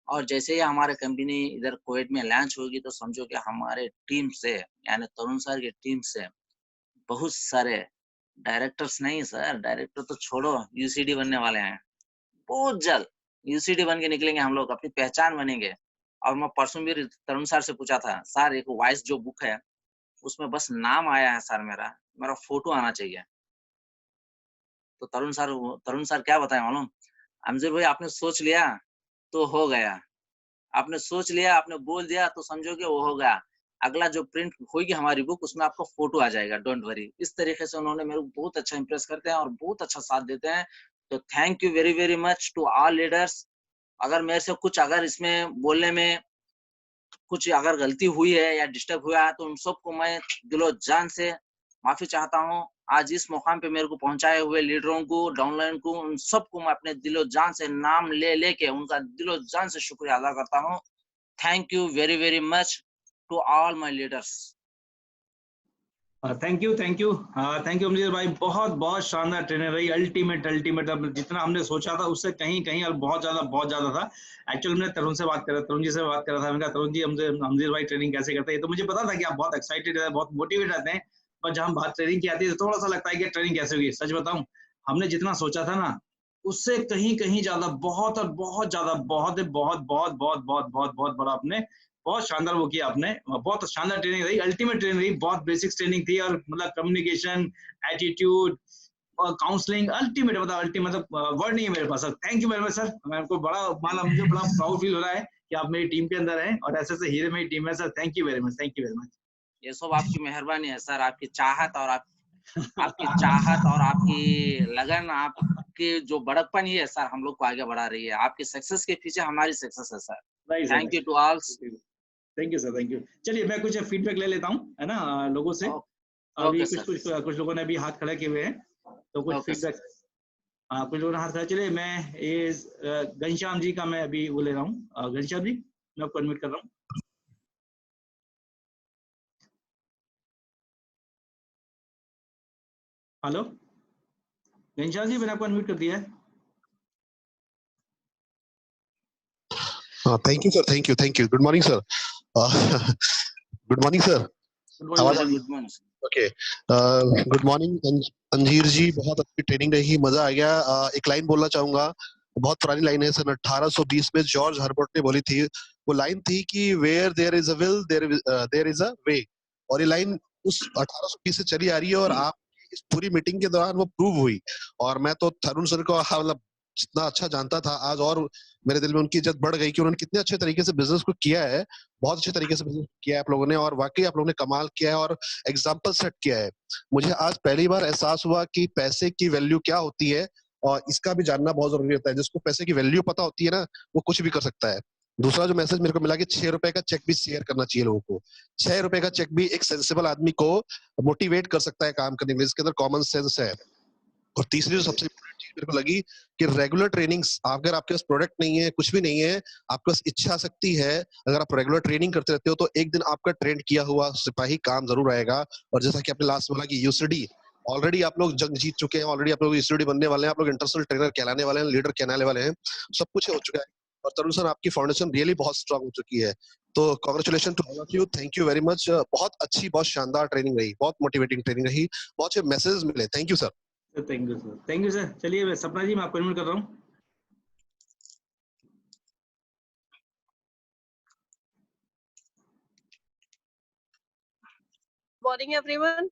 और जैसे ही हमारे कंपनी इधर कुवैत में लॉन्च होगी तो समझो कि हमारे टीम से, यानी तरुण सर की टीम से बहुत सारे डायरेक्टर्स, नहीं सर डायरेक्टर तो छोड़ो, यूसीडी बनने वाले हैं। बहुत जल्द यूसीडी बन के निकलेंगे हम लोग, अपनी पहचान बनेंगे। और मैं परसों भी तरुण सर से पूछा था, सर एक वॉइस जो बुक है उसमें बस नाम आया है सर, मेरा मेरा फोटो आना चाहिए। तो तरुण सर क्या बताए मालूम? अमजद भाई आपने सोच लिया तो हो गया, आपने सोच लिया, आपने बोल दिया तो समझो कि वो हो गया। अगला जो प्रिंट होगी हमारी बुक उसमें आपको फोटो आ जाएगा, डोंट वरी। इस तरीके से उन्होंने मेरे को बहुत अच्छा इंप्रेस करते हैं और बहुत अच्छा साथ देते हैं। तो thank you very very much to all leaders. अगर मेरे से कुछ अगर इसमें बोलने में कुछ अगर गलती हुई है या डिस्टर्ब हुआ है तो उन सबको मैं दिलो जान से माफी चाहता हूँ। आज इस मुकाम पे मेरे को पहुंचाए हुए लीडरों को, डाउनलाइन को, उन सबको मैं अपने दिलो जान से नाम ले लेके उनका दिलो जान से शुक्रिया अदा करता हूँ। Thank you very very much to all my leaders. Thank you Amjad भाई, बहुत बहुत शानदार ट्रेनर रही, अल्टीमेट अब जितना हमने सोचा था उससे कहीं कहीं और बहुत ज्यादा था। एक्चुअली मैंने तरुण जी से बात कर रहा था, मैंने कहा तरुण जी अमजद भाई ट्रेनिंग कैसे करते हैं, तो मुझे पता था कि आप बहुत एक्साइटेड है, बहुत मोटिवेट रहते हैं, पर जब हम बात ट्रेनिंग की आती है तो थोड़ा सा लगता है कि ट्रेनिंग कैसे हुई। सच बताऊं, हमने जितना सोचा था ना उससे कहीं कहीं ज्यादा, बहुत और बहुत ज्यादा, बहुत बड़ा आपने, बहुत शानदार वो किया आपने, बहुत शानदार ट्रेनिंग रही, अल्टीमेट ट्रेनिंग रही, बहुत बेसिक्स ट्रेनिंग थी, और मतलब कम्युनिकेशन, एटीट्यूड और काउंसलिंग, अल्टीमेट, मतलब वर्ड नहीं है मेरे पास। Thank you very much sir, मैं आपको बड़ा माला, मुझे बड़ा प्राउड फील हो रहा है कि आप मेरी टीम के अंदर हैं और ऐसे ऐसे हीरे मेरी टीम है sir. Thank you very much. ये सब आपकी मेहरबानी है सर, आपकी चाहत और आपकी चाहत और आपकी लगन, आपकी जो बड़कपन ही है सर हम लोग को आगे बढ़ा रही है। आपकी सक्सेस के पीछे हमारी सक्सेस है sir. Thank you to all. Thank you sir, thank you. चलिए मैं कुछ फीडबैक ले लेता हूँ, है ना, लोगों से। अभी ओके सर। कुछ लोगों ने अभी हाथ खड़े किए हुए हैं, तो कुछ ओके सर। फीडबैक। हाँ, कुछ लोगों ने हाथ खड़ा। चलिए मैं इस घनश्याम जी का मैं अभी वो ले रहा हूँ। घनश्याम जी, मैं आपको अनम्यूट कर रहा हूँ। हेलो घनश्याम जी, मैंने आपको अनम्यूट कर दिया है। Thank you sir, thank you. Good morning sir. Good morning sir. आवाज आ रही है? Good morning. Okay, good morning अंजीर जी, बहुत अच्छी ट्रेनिंग रही, मजा आ गया। एक लाइन बोलना चाहूंगा, बहुत पुरानी लाइन है, सन 1820 में जॉर्ज हर्बर्ट ने बोली थी। वो लाइन थी कि where there is a will there is a way. और ये लाइन उस 1820 से चली आ रही है, और आप इस पूरी मीटिंग के दौरान वो प्रूव हुई। और मैं तो तरुण सर को मतलब जितना अच्छा जानता था, आज और मेरे दिल में उनकी इज्जत बढ़ गई कि उन्होंने कितने अच्छे तरीके से बिजनेस को किया है। बहुत अच्छे तरीके से बिजनेस किया है आप लोगों ने, और वाकई आप लोगों ने कमाल किया है और एग्जाम्पल सेट किया है। मुझे आज पहली बार एहसास हुआ कि पैसे की वैल्यू क्या होती है, और इसका भी जानना बहुत जरूरी होता है। जिसको पैसे की वैल्यू पता होती है ना, वो कुछ भी कर सकता है। दूसरा जो मैसेज मेरे को मिला कि 6 रुपए का चेक भी शेयर करना चाहिए लोगों को। 6 रुपए का चेक भी एक सेंसिबल आदमी को मोटिवेट कर सकता है काम करने के लिए, जिसके अंदर कॉमन सेंस है। और तीसरी जो सबसे इम्पोर्टेंट चीज मेरे को लगी कि रेगुलर ट्रेनिंग्स, अगर आपके पास प्रोडक्ट नहीं है, कुछ भी नहीं है, आपके पास इच्छा शक्ति है, अगर आप रेगुलर ट्रेनिंग करते रहते हो तो एक दिन आपका ट्रेंड किया हुआ सिपाही काम जरूर आएगा। और जैसा कि आपने लास्ट बोला कि यूसीडी, ऑलरेडी आप लोग जंग जीत चुके हैं, ऑलरेडी आप लोग यूसीडी बनने वाले हैं, आप लोग इंटरनेशनल ट्रेनर कहलाने वाले हैं, लीडर कहलाने वाले हैं, सब कुछ हो चुका है। और तरुण सर, आपकी फाउंडेशन रियली बहुत स्ट्रांग हो चुकी है। तो congratulation to all of you, thank you very much. बहुत अच्छी, बहुत शानदार ट्रेनिंग रही, बहुत मोटिवेटिंग ट्रेनिंग रही, बहुत से मैसेज मिले। Thank you sir. Thank you sir. चलिए सपना जी, मैं आपको अनम्यूट कर रहा हूँ। मॉर्निंग एवरीवन,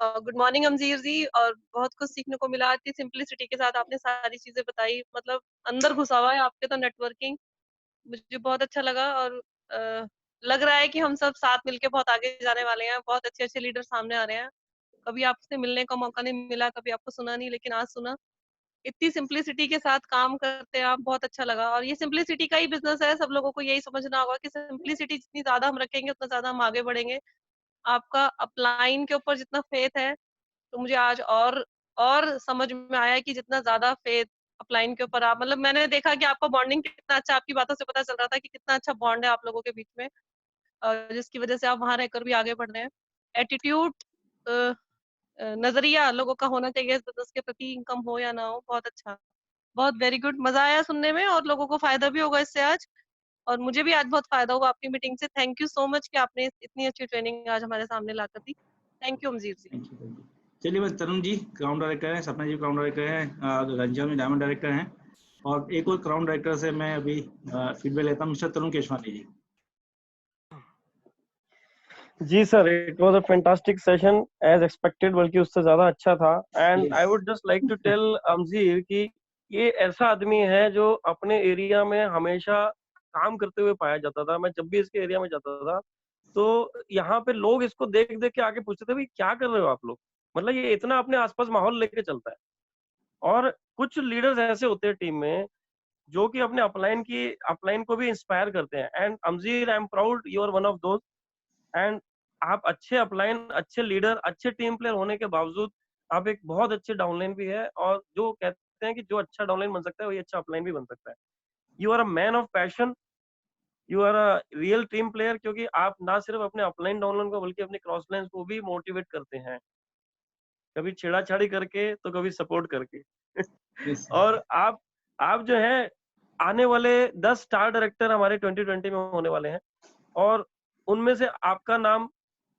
गुड मॉर्निंग अमजीर जी। और बहुत कुछ सीखने को मिला, इतनी सिंपलिसिटी के साथ आपने सारी चीजें बताई, मतलब अंदर घुसा हुआ है आपके तो नेटवर्किंग, मुझे बहुत अच्छा लगा। और लग रहा है कि हम सब साथ मिलके बहुत आगे जाने वाले हैं, बहुत अच्छे अच्छे लीडर सामने आ रहे हैं। कभी आपसे मिलने का मौका नहीं मिला, कभी आपको सुना नहीं, लेकिन आज सुना। इतनी सिंप्लिसिटी के साथ काम करते हैं आप, बहुत अच्छा लगा। और ये सिंप्लिसिटी का ही बिजनेस है, सब लोगों को यही समझना होगा कि सिंप्लिसिटी जितनी ज्यादा हम रखेंगे उतना ज्यादा हम आगे बढ़ेंगे। आपका अपलाइन के ऊपर जितना फेथ है, तो मुझे आज और समझ में आया कि जितना ज्यादा फेथ अपलाइन के ऊपर आप, मतलब मैंने देखा कि आपका बॉन्डिंग कितना अच्छा, आपकी बातों से पता चल रहा था कि कितना अच्छा बॉन्ड है आप लोगों के बीच में, जिसकी वजह से आप वहां रहकर भी आगे बढ़ रहे हैं। एटीट्यूड, नजरिया लोगों का होना चाहिए इस बिजनेस के प्रति, इनकम हो या ना हो, बहुत अच्छा, बहुत वेरी गुड, मजा आया सुनने में, और लोगों को फायदा भी होगा इससे आज, और मुझे भी आज बहुत फायदा हुआ आपकी मीटिंग से। थैंक यू सो मच कि आपने इतनी अच्छी ट्रेनिंग आज हमारे सामने ला कर दी। Thank you Amjeer ji. Thank you. चलिए बस तरुण जी क्राउन डायरेक्टर हैं, सपना जी क्राउन डायरेक्टर हैं, रंजन में डायमंड डायरेक्टर हैं, और एक और क्राउन डायरेक्टर से मैं अभी फीडबैक लेता हूँ, मिस्टर तरुण केशवानी जी। जी sir, it was a fantastic session as expected, बल्कि उससे ज्यादा अच्छा था। And I Yes. Would just like to tell Amjeer कि ये ऐसा आदमी है जो अपने एरिया में हमेशा काम करते हुए पाया जाता था। मैं जब भी इसके एरिया में जाता था तो यहाँ पे लोग इसको देख देख के आके पूछते थे भाई क्या कर रहे हो आप लोग, मतलब ये इतना अपने आसपास माहौल लेके चलता है। और कुछ लीडर्स ऐसे होते हैं टीम में जो कि अपने अपलाइन को भी इंस्पायर करते हैं। And Amjeer, I am proud you are one of those. And आप अच्छे अपलाइन, अच्छे लीडर, अच्छे टीम प्लेयर होने के बावजूद आप एक बहुत अच्छे डाउनलाइन भी है, और जो कहते हैं कि जो अच्छा डाउनलाइन बन सकता है वही अच्छा अपलाइन भी बन सकता है। You are a man of passion, you are a real team player, क्योंकि आप ना सिर्फ अपने अपलाइन डाउनलाइन को बल्कि अपने क्रॉस लाइन को भी मोटिवेट करते हैं, कभी छेड़ाछाड़ी करके तो कभी सपोर्ट करके। Yes. और आप जो है आने वाले 10 स्टार डायरेक्टर हमारे 2020 में होने वाले हैं, और उनमें से आपका नाम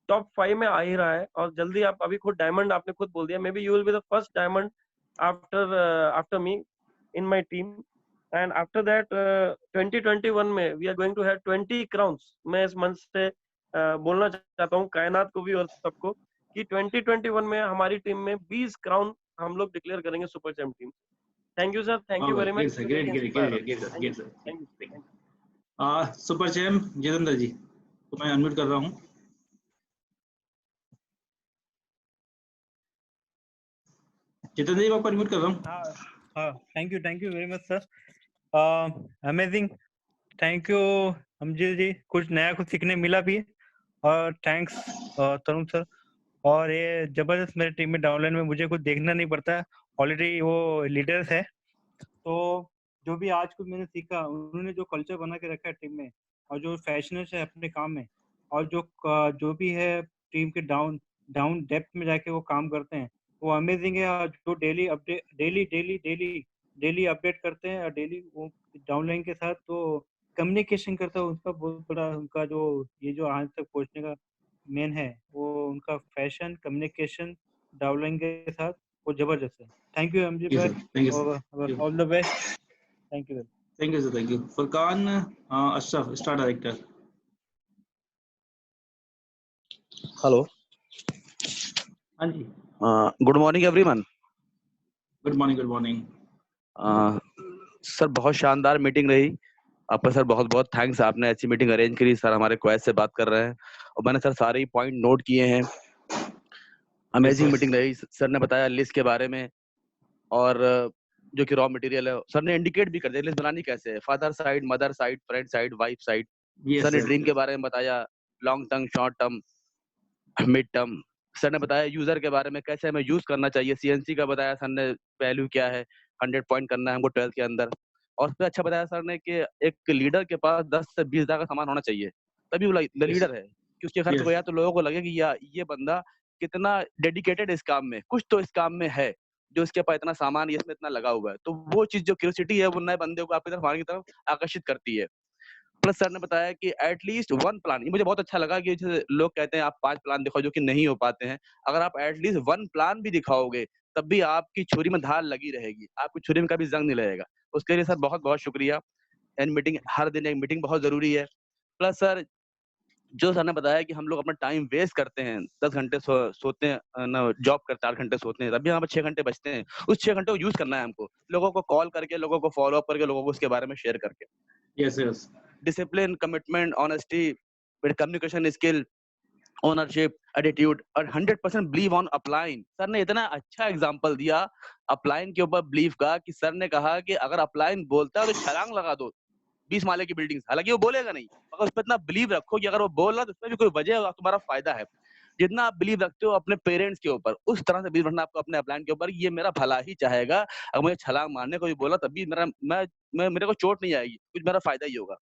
टॉप 5 में आ ही रहा है। और जल्दी आप अभी खुद डायमंड, आपने खुद बोल दिया, maybe you will be the first diamond after me in my team. And after that 2021 में we are going to have 20 crowns. मैं इस मंच से बोलना चाहता हूँ कायनात को भी और सबको कि 2021 में हमारी टीम में 20 क्राउन हम लोग डिक्लेयर करेंगे super champ team. Thank you sir, thank you very much. Great, sir. Great, sir. Great, sir. Thank you. Super champ Jitendra ji तो मैं अनम्यूट कर रहा हूँ। जितेंद्र जी आपको अनम्यूट कर रहा हूँ। हाँ, thank you very much sir, amazing, thank you Amjeet ji, कुछ नया कुछ सीखने मिला भी, और थैंक्स तरुण सर। और ये जबरदस्त, मेरे टीम में डाउनलाइन में मुझे कुछ देखना नहीं पड़ता, ऑलरेडी वो लीडर्स है, तो जो भी आज कुछ मैंने सीखा, उन्होंने जो कल्चर बना के रखा है टीम में, और जो फैशनेस है अपने काम में, और जो भी है टीम के डाउन डेप्थ में जाके वो काम करते हैं, वो अमेजिंग है। और जो डेली अपडेट करते हैं, और डेली वो डाउनलाइन के साथ तो कम्युनिकेशन करता है, उसका बहुत बड़ा उनका जो ये जो आज तक पहुंचने का मेन है, वो उनका फैशन कम्युनिकेशन डाउनलाइन के साथ वो जबरदस्त है। थैंक यू अमजीत भाई, थैंक यू और all the best, thank you. Sir, thank you. Furqan Ashraf star director. Hello, हाँ जी, good morning everyone. Good morning. Sir बहुत शानदार मीटिंग रही आपका सर, बहुत बहुत थैंक्स, आपने ऐसी मीटिंग अरेंज करी सर। हमारे क्वेस्ट से बात कर रहे हैं और मैंने सर सारे ही पॉइंट नोट किए हैं। अमेजिंग मीटिंग रही, सर ने बताया लिस्ट के बारे में, और जो कि रॉ मटेरियल है सर ने इंडिकेट भी कर दिया लिस्ट बनानी कैसे है, father side, mother side, friend side, wife side. Sir ने ड्रीम के बारे में बताया, long term, short term, mid term. Sir ने बताया यूजर के बारे में कैसे हमें यूज करना चाहिए, सीएनसी का बताया सर ने, वैल्यू क्या है, 100 पॉइंट करना है हमको 12 के अंदर। और उससे अच्छा बताया सर ने कि एक लीडर के पास 10 से 20 हज़ार का सामान होना चाहिए, तभी वो लीडर है, कि उसके खर्च को या तो लोगों को लगे कि ये बंदा कितना डेडिकेटेड इस काम में, कुछ तो इस काम में है जो इसके पास इतना सामान, इसमें इतना लगा हुआ है। तो वो चीज जो क्यूरियोसिटी है वो नए बंदे को आपकी तरफ, हमारी तरफ आकर्षित करती है। प्लस सर ने बताया कि एटलीस्ट 1 प्लान, ये मुझे बहुत अच्छा लगा कि जैसे लोग कहते हैं आप 5 प्लान दिखाओ जो कि नहीं हो पाते हैं, अगर आप एटलीस्ट 1 प्लान भी दिखाओगे तब भी आपकी छुरी में धार लगी रहेगी, आपकी छुरी में कभी जंग नहीं लगेगा। उसके लिए सर बहुत बहुत शुक्रिया। एंड मीटिंग, हर दिन एक मीटिंग बहुत जरूरी है। प्लस सर जो सर ने बताया कि हम लोग अपना टाइम वेस्ट करते हैं, 10 घंटे सोते हैं ना, जॉब करते 8 घंटे सोते हैं, तभी हमारे 6 घंटे बचते हैं, उस 6 घंटे को यूज करना है हमको, लोगों को कॉल करके, लोगों को फॉलो अप करके, लोगों को उसके बारे में शेयर करके। Yes. Discipline, commitment, honesty, communication skill, ownership, attitude और 100% बिलीव ऑन अपलाइन। सर ने इतना अच्छा एग्जांपल दिया अपलाइन के ऊपर बिलीव का कि सर ने कहा कि अगर अपलाइन बोलता है तो छलांग लगा दो 20 माले की बिल्डिंग। हालांकि वो बोलेगा नहीं, मगर उस पर इतना बिलीव रखो कि अगर वो बोल रहा है तो उसमें भी कोई वजह होगा, तुम्हारा फायदा है। जितना आप बिलीव रखते हो अपने पेरेंट्स के ऊपर, उस तरह से बिलीव रखना आपको अपने अपलाइन के ऊपर। ये मेरा भला ही चाहेगा, अगर मुझे छलांग मारने को भी बोला तब भी मेरे को चोट नहीं आएगी, कुछ मेरा फायदा ही होगा।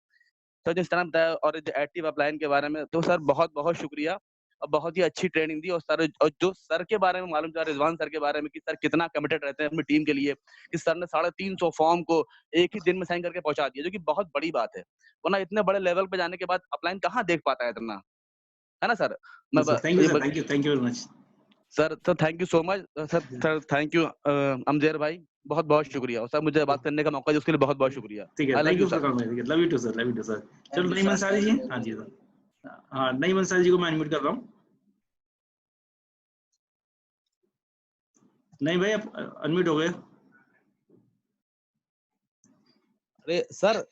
तो जिस तरह बताया और एक्टिव अपलाइन के बारे में, तो सर बहुत बहुत शुक्रिया और बहुत ही अच्छी ट्रेनिंग दी। और सर, और जो सर के बारे में मालूम चला, रिजवान सर के बारे में, कि सर कितना कमिटेड रहते हैं अपनी टीम के लिए, कि सर ने 350 फॉर्म को एक ही दिन में साइन करके पहुंचा दिया, जो कि बहुत बड़ी बात है। वरना इतने बड़े लेवल पे जाने के बाद अपलाइन कहाँ देख पाता है इतना, है ना sir? Thank you very much sir. तो thank you so much sir, thank you Amjer भाई, बहुत बहुत शुक्रिया। और सर मुझे बात करने का मौका दिया उसके लिए बहुत बहुत शुक्रिया। ठीक है, thank you sir, love you too sir, love you too sir. चलो नईम अंसारी जी। हाँ जी सर, हाँ नईम अंसारी जी को मैं अनम्यूट कर रहा हूँ। नहीं भाई, आप अनम्यूट हो गए। अरे सर,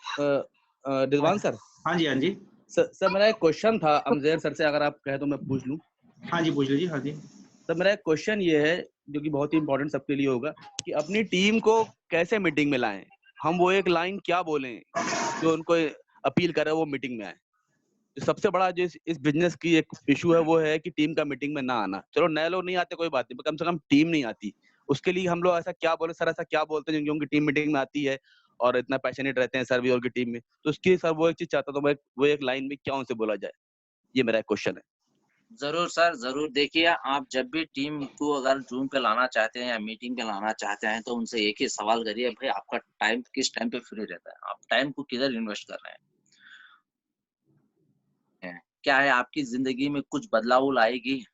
रिजवान सर। हाँ जी, हाँ जी सर मेरा एक क्वेश्चन था अमजेर सर से, अगर आप कहे तो मैं पूछ लूं। हाँ जी, पूछ लीजिए। हाँ जी सर मेरा एक क्वेश्चन ये है, जो कि बहुत ही इंपॉर्टेंट सबके लिए होगा, कि अपनी टीम को कैसे मीटिंग में लाएं। हम वो एक लाइन क्या बोलें जो उनको अपील करे वो मीटिंग में आए। जो सबसे बड़ा जो इस बिजनेस की एक इशू है वो है कि टीम का मीटिंग में ना आना। चलो नए लोग नहीं आते कोई बात नहीं, पर कम से कम टीम नहीं आती। उसके लिए हम लोग ऐसा क्या बोले सर, ऐसा क्या बोलते हैं जिनकी उनकी टीम मीटिंग में आती है और इतना पैशनेट रहते हैं सर्वियर की टीम में। तो उसकी सर वो एक चीज चाहता तो वो एक लाइन में क्या उनसे बोला जाए, ये मेरा क्वेश्चन है। जरूर सर, जरूर। देखिए, आप जब भी टीम को अगर जूम पे लाना चाहते हैं या मीटिंग पे लाना चाहते हैं, तो उनसे एक ही सवाल करिए, भाई आपका टाइम किस टाइम पे फ्री रहता है, आप टाइम को किधर इन्वेस्ट कर रहे हैं, क्या है आपकी जिंदगी में कुछ बदलाव लाएगी।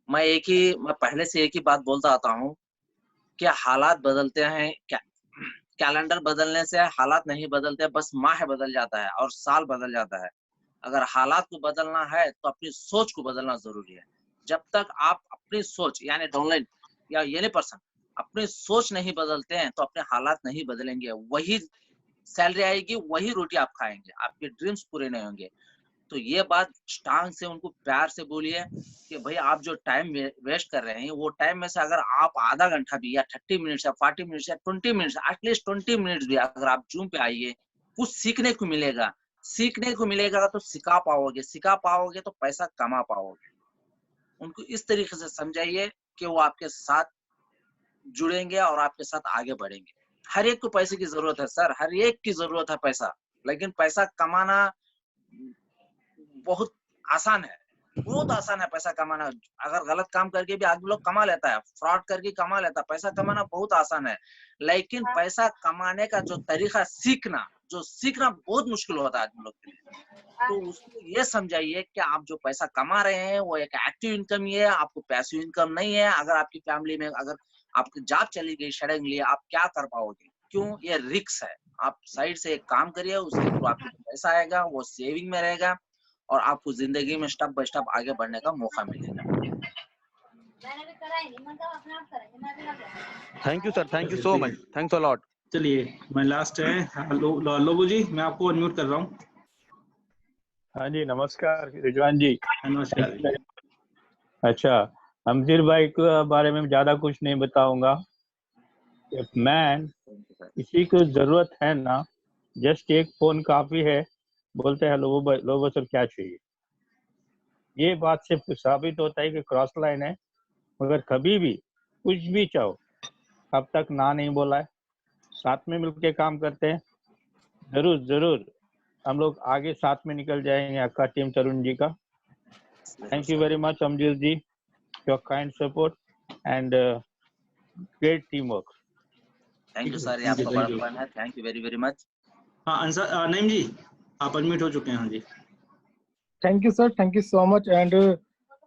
मैं पहले से एक ही बात बोलता आता हूँ, क्या हालात बदलते हैं, क्या कैलेंडर बदलने से हालात नहीं बदलते, बस माह बदल जाता है और साल बदल जाता है। अगर हालात को बदलना है तो अपनी सोच को बदलना जरूरी है। जब तक आप अपनी सोच यानी डाउनलाइन या ये पर्सन अपनी सोच नहीं बदलते हैं तो अपने हालात नहीं बदलेंगे। वही सैलरी आएगी, वही रोटी आप खाएंगे, आपके ड्रीम्स पूरे नहीं होंगे। तो ये बात स्ट्रांग से उनको प्यार से बोलिए कि भाई आप जो टाइम वेस्ट कर रहे हैं, वो टाइम में से अगर आप आधा घंटा भी या 30 मिनट्स या 40 मिनट्स या 20 मिनट्स, एटलीस्ट 20 मिनट्स भी अगर आप जूम पे आइए, कुछ सीखने को मिलेगा। सीखने को मिलेगा तो सिखा पाओगे तो पैसा कमा पाओगे। उनको इस तरीके से समझाइए कि वो आपके साथ जुड़ेंगे और आपके साथ आगे बढ़ेंगे। हर एक को पैसे की जरूरत है सर, हर एक की जरूरत है पैसा, लेकिन पैसा कमाना बहुत आसान है, बहुत आसान है पैसा कमाना। अगर गलत काम करके भी आदमी लोग कमा लेता है, फ्रॉड करके कमा लेता है, पैसा कमाना बहुत आसान है। लेकिन पैसा कमाने का जो तरीका सीखना बहुत मुश्किल होता है आदमी लोग के लिए। तो उसको ये समझाइए कि आप जो पैसा कमा रहे हैं वो एक एक्टिव इनकम ही है, आपको पैसिव इनकम नहीं है। अगर आपकी फैमिली में अगर आपकी जॉब चली गई सडनली, आप क्या कर पाओगे? क्यों? ये रिस्क है। आप साइड से एक काम करिए, उसके थ्रू आपको पैसा आएगा, वो सेविंग में रहेगा और आपको जिंदगी में स्टेप बाय स्टेप आगे बढ़ने का मौका मिलेगा। Thank you sir, thank you so much, thanks a lot. चलिए, मैं लास्ट है लोबो जी, मैं आपको अनम्यूट कर रहा हूँ। हाँ जी, नमस्कार रिजवान जी। नमस्कार जी। अच्छा, अमजीर भाई के बारे में ज्यादा कुछ नहीं बताऊंगा। मैन किसी को जरूरत है ना, जस्ट एक फोन काफी है, बोलते हैं लोबो सर क्या चाहिए। ये बात से साबित होता है कि क्रॉस लाइन है, मगर कभी भी कुछ भी चाहो अब तक ना नहीं बोला है। साथ में मिलके काम करते हैं, जरूर जरूर हम लोग आगे साथ में निकल जाएंगे। आपका टीम तरुण जी का thank you very much Amjeer ji, your kind support and great team work. Thank you sir, ये आपका बड़प्पन है। Thank you very very much. हाँ नईम जी, आप अनम्यूट हो चुके हैं। हाँ जी, thank you sir, thank you so much. And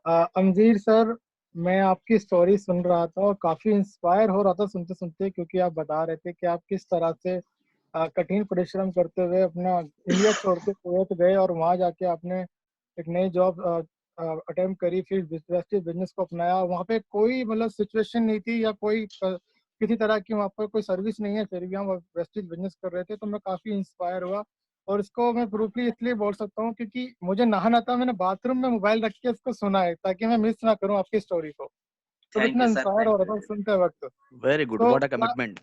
Anjeer sir, मैं आपकी स्टोरी सुन रहा था और काफी इंस्पायर हो रहा था सुनते सुनते, क्योंकि आप बता रहे थे कि आप किस तरह से कठिन परिश्रम करते हुए अपना इंडिया छोड़ के कुवैत गए और वहां जाके आपने एक नई जॉब अटेम्प्ट करी, फिर वेस्टेज बिजनेस को अपनाया। वहाँ पे कोई मतलब सिचुएशन नहीं थी या कोई किसी तरह की वहाँ पर कोई सर्विस नहीं है, फिर भी हम वेस्टेज बिजनेस कर रहे थे। तो मैं काफी इंस्पायर हुआ और इसको मैं प्रूफली इसलिए बोल सकता हूँ क्योंकि मुझे नहाना था, मैंने बाथरूम में मोबाइल रख के इसको सुना है ताकि मैं मिस ना करूँ आपकी स्टोरी को। तो थैंक इतना यू सर, इंस्पायर हो थैंक रहा यू। था सुनते वक्त। वेरी गुड, तो व्हाट अ कमिटमेंट।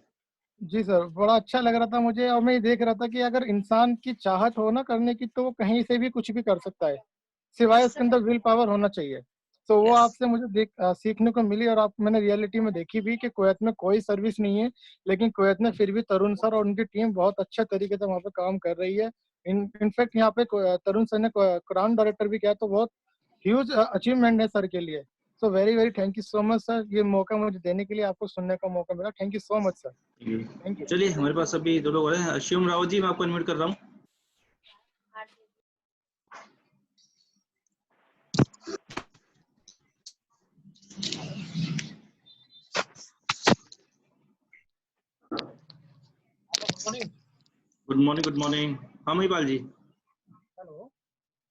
जी सर, बड़ा अच्छा लग रहा था मुझे, और मैं ये देख रहा था कि अगर इंसान की चाहत हो ना करने की तो वो कहीं से भी कुछ भी कर सकता है, सिवाय उसके अंदर विल पावर होना चाहिए। तो वो यस, आपसे मुझे सीखने को मिली, और आप मैंने रियलिटी में देखी भी कि कुवैत में कोई सर्विस नहीं है, लेकिन कुवैत में फिर भी तरुण सर और उनकी टीम बहुत अच्छे तरीके से वहाँ पे काम कर रही है। इनफैक्ट यहाँ पे तरुण सर ने क्राउन डायरेक्टर भी किया, तो बहुत ह्यूज अचीवमेंट है सर के लिए। So very very thank you so much sir, ये मौका मुझे देने के लिए, आपको सुनने का मौका मिला। Thank you so much sir, thank you. चलिए हमारे पास अभी 2 लोग और हैं। शिवम रावत जी, मैं आपको इनवाइट कर रहा हूँ। Good morning, good morning. हाँ महिपाल जी, हेलो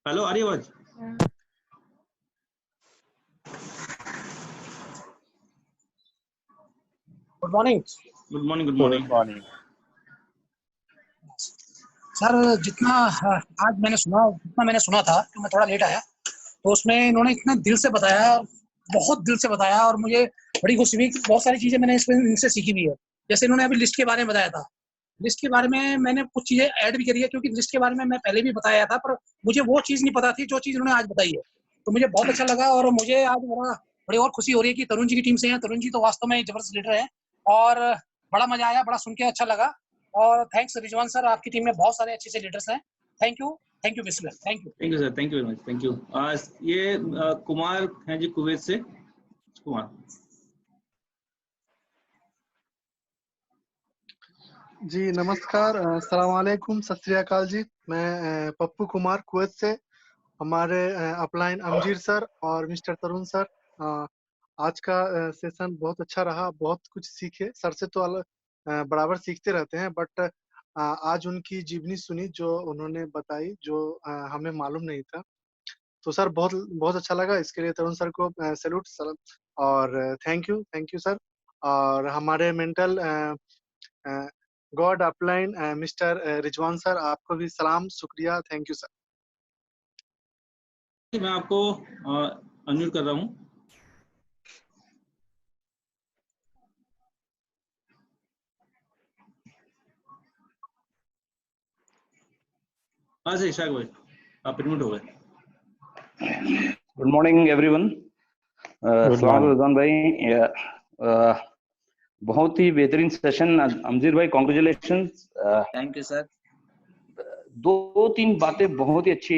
हेलो, आ रही आवाज? Good morning. Good morning, good morning. Good morning. Sir जितना आज मैंने सुना था कि मैं थोड़ा लेट आया, तो उसमें इन्होंने इतना दिल से बताया, बहुत दिल से बताया, और मुझे बड़ी खुशी हुई कि बहुत सारी चीज़ें मैंने इसमें इनसे सीखी भी है। जैसे इन्होंने अभी लिस्ट के बारे में बताया था, लिस्ट के बारे में मैंने कुछ चीज़ें ऐड भी करी है, क्योंकि लिस्ट के बारे में मैं पहले भी बताया था, पर मुझे वो चीज़ नहीं पता थी जो चीज़ इन्होंने आज बताई है। तो मुझे बहुत अच्छा लगा, और मुझे आज बड़ी और खुशी हो रही है कि तरुण जी की टीम से हैं। तरुण जी तो वास्तव में जबरदस्त लीडर हैं, और बड़ा मजा आया, बड़ा सुन के अच्छा लगा। और थैंक्स रिजवान सर, आपकी टीम में बहुत सारे अच्छे से लीडर्स हैं। Thank you mister, thank you. Thank you sir, thank you very much, thank you. ये कुमार हैं जी कुवैत से। कुमार जी नमस्कार, अस्सलाम वालेकुम, सत श्री अकाल जी। मैं पप्पू कुमार कुवैत से। हमारे अपलाइन अमजीर सर और मिस्टर तरुण सर, आज का सेशन बहुत अच्छा रहा, बहुत कुछ सीखे। सर से तो बराबर सीखते रहते हैं, बट आज उनकी जीवनी सुनी जो उन्होंने बताई, जो हमें मालूम नहीं था। तो सर बहुत बहुत अच्छा लगा, इसके लिए तरुण सर को सैल्यूट सर, और थैंक यू सर। और हमारे mental God upline mister Rizwan sir, आपको भी सलाम, शुक्रिया, थैंक यू सर। मैं आपको अनम्यूट कर रहा हूँ। हाँ जी इशाक भाई, आप अनम्यूट हो गए। Good morning everyone. सलाम रिजवान भाई, बहुत ही बेहतरीन सेशन। अमजीर भाई कॉन्ग्रेचुलेशंस। Thank you sir. 2-3 बातें बहुत ही अच्छी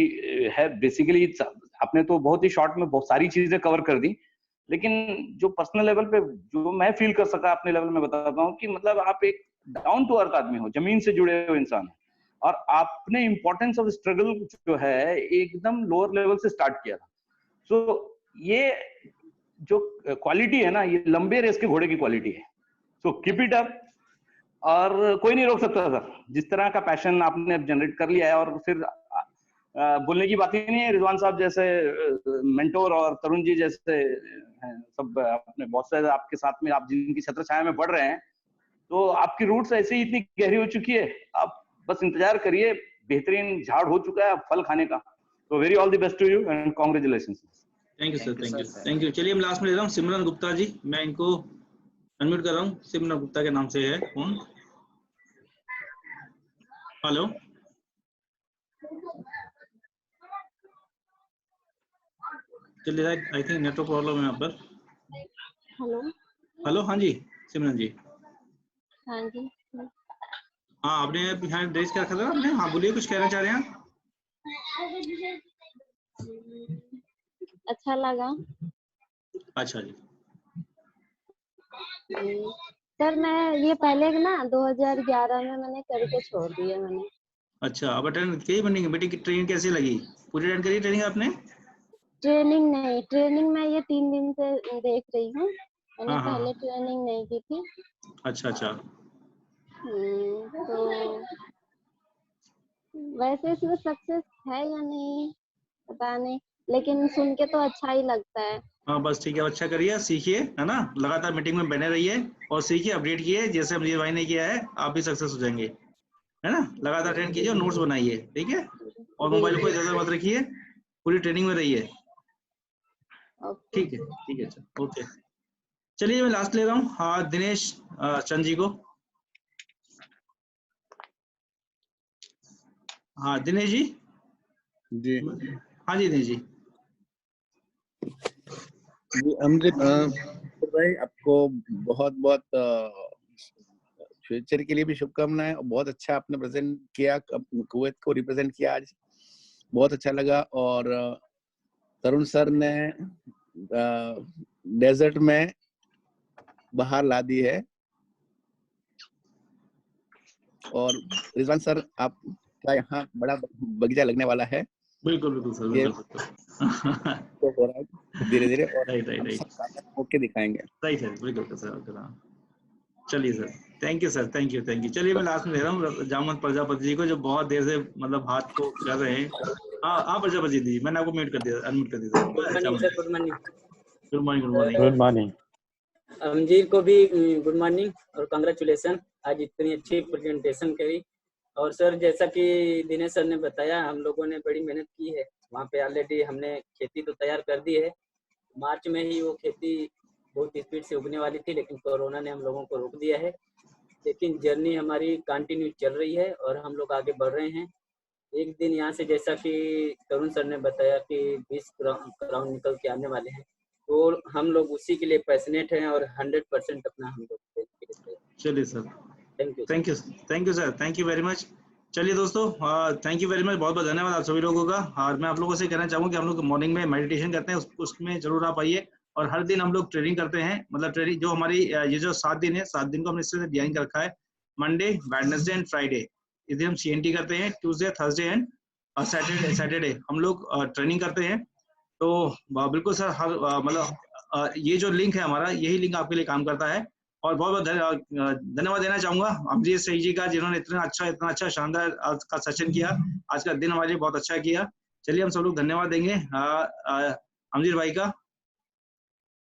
है। बेसिकली आपने तो बहुत ही शॉर्ट में बहुत सारी चीजें कवर कर दी, लेकिन जो पर्सनल लेवल पे जो मैं फील कर सका अपने लेवल में बताता हूँ कि मतलब आप एक डाउन टू अर्थ आदमी हो, जमीन से जुड़े हुए इंसान, और आपने इम्पोर्टेंस ऑफ स्ट्रगल जो है एकदम लोअर लेवल से स्टार्ट किया था। सो ये जो क्वालिटी है ना, ये लंबे रेस के घोड़े की क्वालिटी है। सो कीप इट अप, और कोई नहीं रोक सकता सर। जिस तरह का पैशन आपने जनरेट कर लिया है, और फिर बोलने की बात ही नहीं है। रिजवान साहब जैसे मेंटोर और तरुण जी जैसे हैं, सब अपने बॉस से आपके साथ में, आप जिनकी छत्र छाया में बढ़ रहे हैं, तो आपकी रूट्स ऐसे ही इतनी गहरी हो चुकी है। आप बस इंतजार करिए, बेहतरीन झाड़ हो चुका है फल खाने का। तो very all the best to you and congratulations. Thank you sir, thank you, thank you. चलिए हम लास्ट में ले रहा हूँ सिमरन गुप्ता जी, मैं इनको अनम्यूट कर रहा हूँ। सिमरन गुप्ता के नाम से है फोन। हेलो, चलिए आई थिंक नेटवर्क प्रॉब्लम है यहाँ पर। हेलो हेलो, हाँ जी सिमरन जी। हाँ जी। हाँ, आपने यहाँ ड्रेस क्या रखा था आपने? हाँ बोलिए, कुछ कहना चाह रहे हैं आप? अच्छा लगा। अच्छा जी। सर मैं ये पहले ना 2011 में मैंने करके छोड़ दिया मैंने। अच्छा, अब अटेंड की मीटिंग की ट्रेनिंग कैसी लगी? पूरी अटेंड करी ट्रेनिंग आपने? ट्रेनिंग नहीं, ट्रेनिंग मैं ये 3 दिन से देख रही हूँ, मैंने हाँ, हाँ, पहले ट्रेनिंग नहीं की थी। अच्छा अच्छा। तो वैसे इसमें सक्सेस है या नहीं पता नहीं, लेकिन सुन के तो अच्छा ही लगता है। हाँ बस ठीक है, अच्छा करिए, सीखिए, है ना, लगातार मीटिंग में बने रहिए और सीखिए, अपडेट किए, जैसे अमजीर भाई ने किया है, आप भी सक्सेस हो जाएंगे। है ना, लगातार ट्रेन कीजिए और नोट्स बनाइए, ठीक है, और मोबाइल को इधर मत रखिए, पूरी ट्रेनिंग में रहिए, ठीक है सर, ओके। चलिए मैं लास्ट ले रहा हूँ, हाँ दिनेश चंद जी को। हाँ दिनेश जी। जी हाँ जी दिनेश जी। जी अमृत भाई, आपको बहुत बहुत फ्यूचर के लिए भी शुभकामनाएं। बहुत अच्छा आपने प्रेजेंट किया, कुवैत को रिप्रेजेंट किया आज, बहुत अच्छा लगा। और तरुण सर ने डेजर्ट में बाहर ला दी है। और रिजवान सर, आपका यहाँ बड़ा बगीचा लगने वाला है। बिल्कुल बिल्कुल सर, ये बिल्कुल हो रहा है धीरे धीरे, और राइट होके दिखाएंगे। राइट है, बिल्कुल सर। चलिए sir, thank you sir, thank you. चलिए मैं लास्ट में दे रहा हूँ जामवंत प्रजापति जी को, जो बहुत देर से मतलब हाथ को कर रहे हैं। हाँ प्रजापति जी, मैंने आपको म्यूट कर दिया, अनम्यूट कर दिया। Good morning. Good morning. अंजीर को भी गुड मॉर्निंग और कांग्रेचुलेसन, आज इतनी अच्छी प्रेजेंटेशन करी। और सर जैसा कि दिनेश सर ने बताया, हम लोगों ने बड़ी मेहनत की है वहाँ पे। ऑलरेडी हमने खेती तो तैयार कर दी है, मार्च में ही वो खेती बहुत स्पीड से उगने वाली थी, लेकिन कोरोना ने हम लोगों को रोक दिया है। लेकिन जर्नी हमारी कंटिन्यू चल रही है और हम लोग आगे बढ़ रहे हैं। एक दिन यहाँ से, जैसा कि तरुण सर ने बताया कि 20 क्राउन निकल के आने वाले हैं, तो हम लोग उसी के लिए पैशनेट हैं और 100% अपना हम लोग। चलिए sir, thank you sir, thank you very much. चलिए दोस्तों, थैंक यू वेरी मच, बहुत बहुत धन्यवाद आप सभी लोगों का। और मैं आप लोगों से कहना चाहूँगा कि हम लोग मॉर्निंग में मेडिटेशन करते हैं, उसमें जरूर आप आइए। और हर दिन हम लोग ट्रेनिंग करते हैं, मतलब ट्रेनिंग जो हमारी ये जो 7 दिन है, 7 दिन को हमने इससे डिजाइन कर रखा है। मंडे, वेडनेसडे एंड फ्राइडे इस दिन हम CNT करते हैं, ट्यूसडे, थर्सडे एंड सैटरडे हम लोग ट्रेनिंग करते हैं। तो बिल्कुल सर, हर मतलब ये जो लिंक है हमारा, यही लिंक आपके लिए काम करता है। और बहुत बहुत धन्यवाद देना चाहूंगा अमजीत सही जी का, जिन्होंने इतना अच्छा शानदार आज का सेशन किया। आज का दिन हमारे लिए बहुत अच्छा किया। चलिए हम सब लोग धन्यवाद देंगे अमजीत भाई का।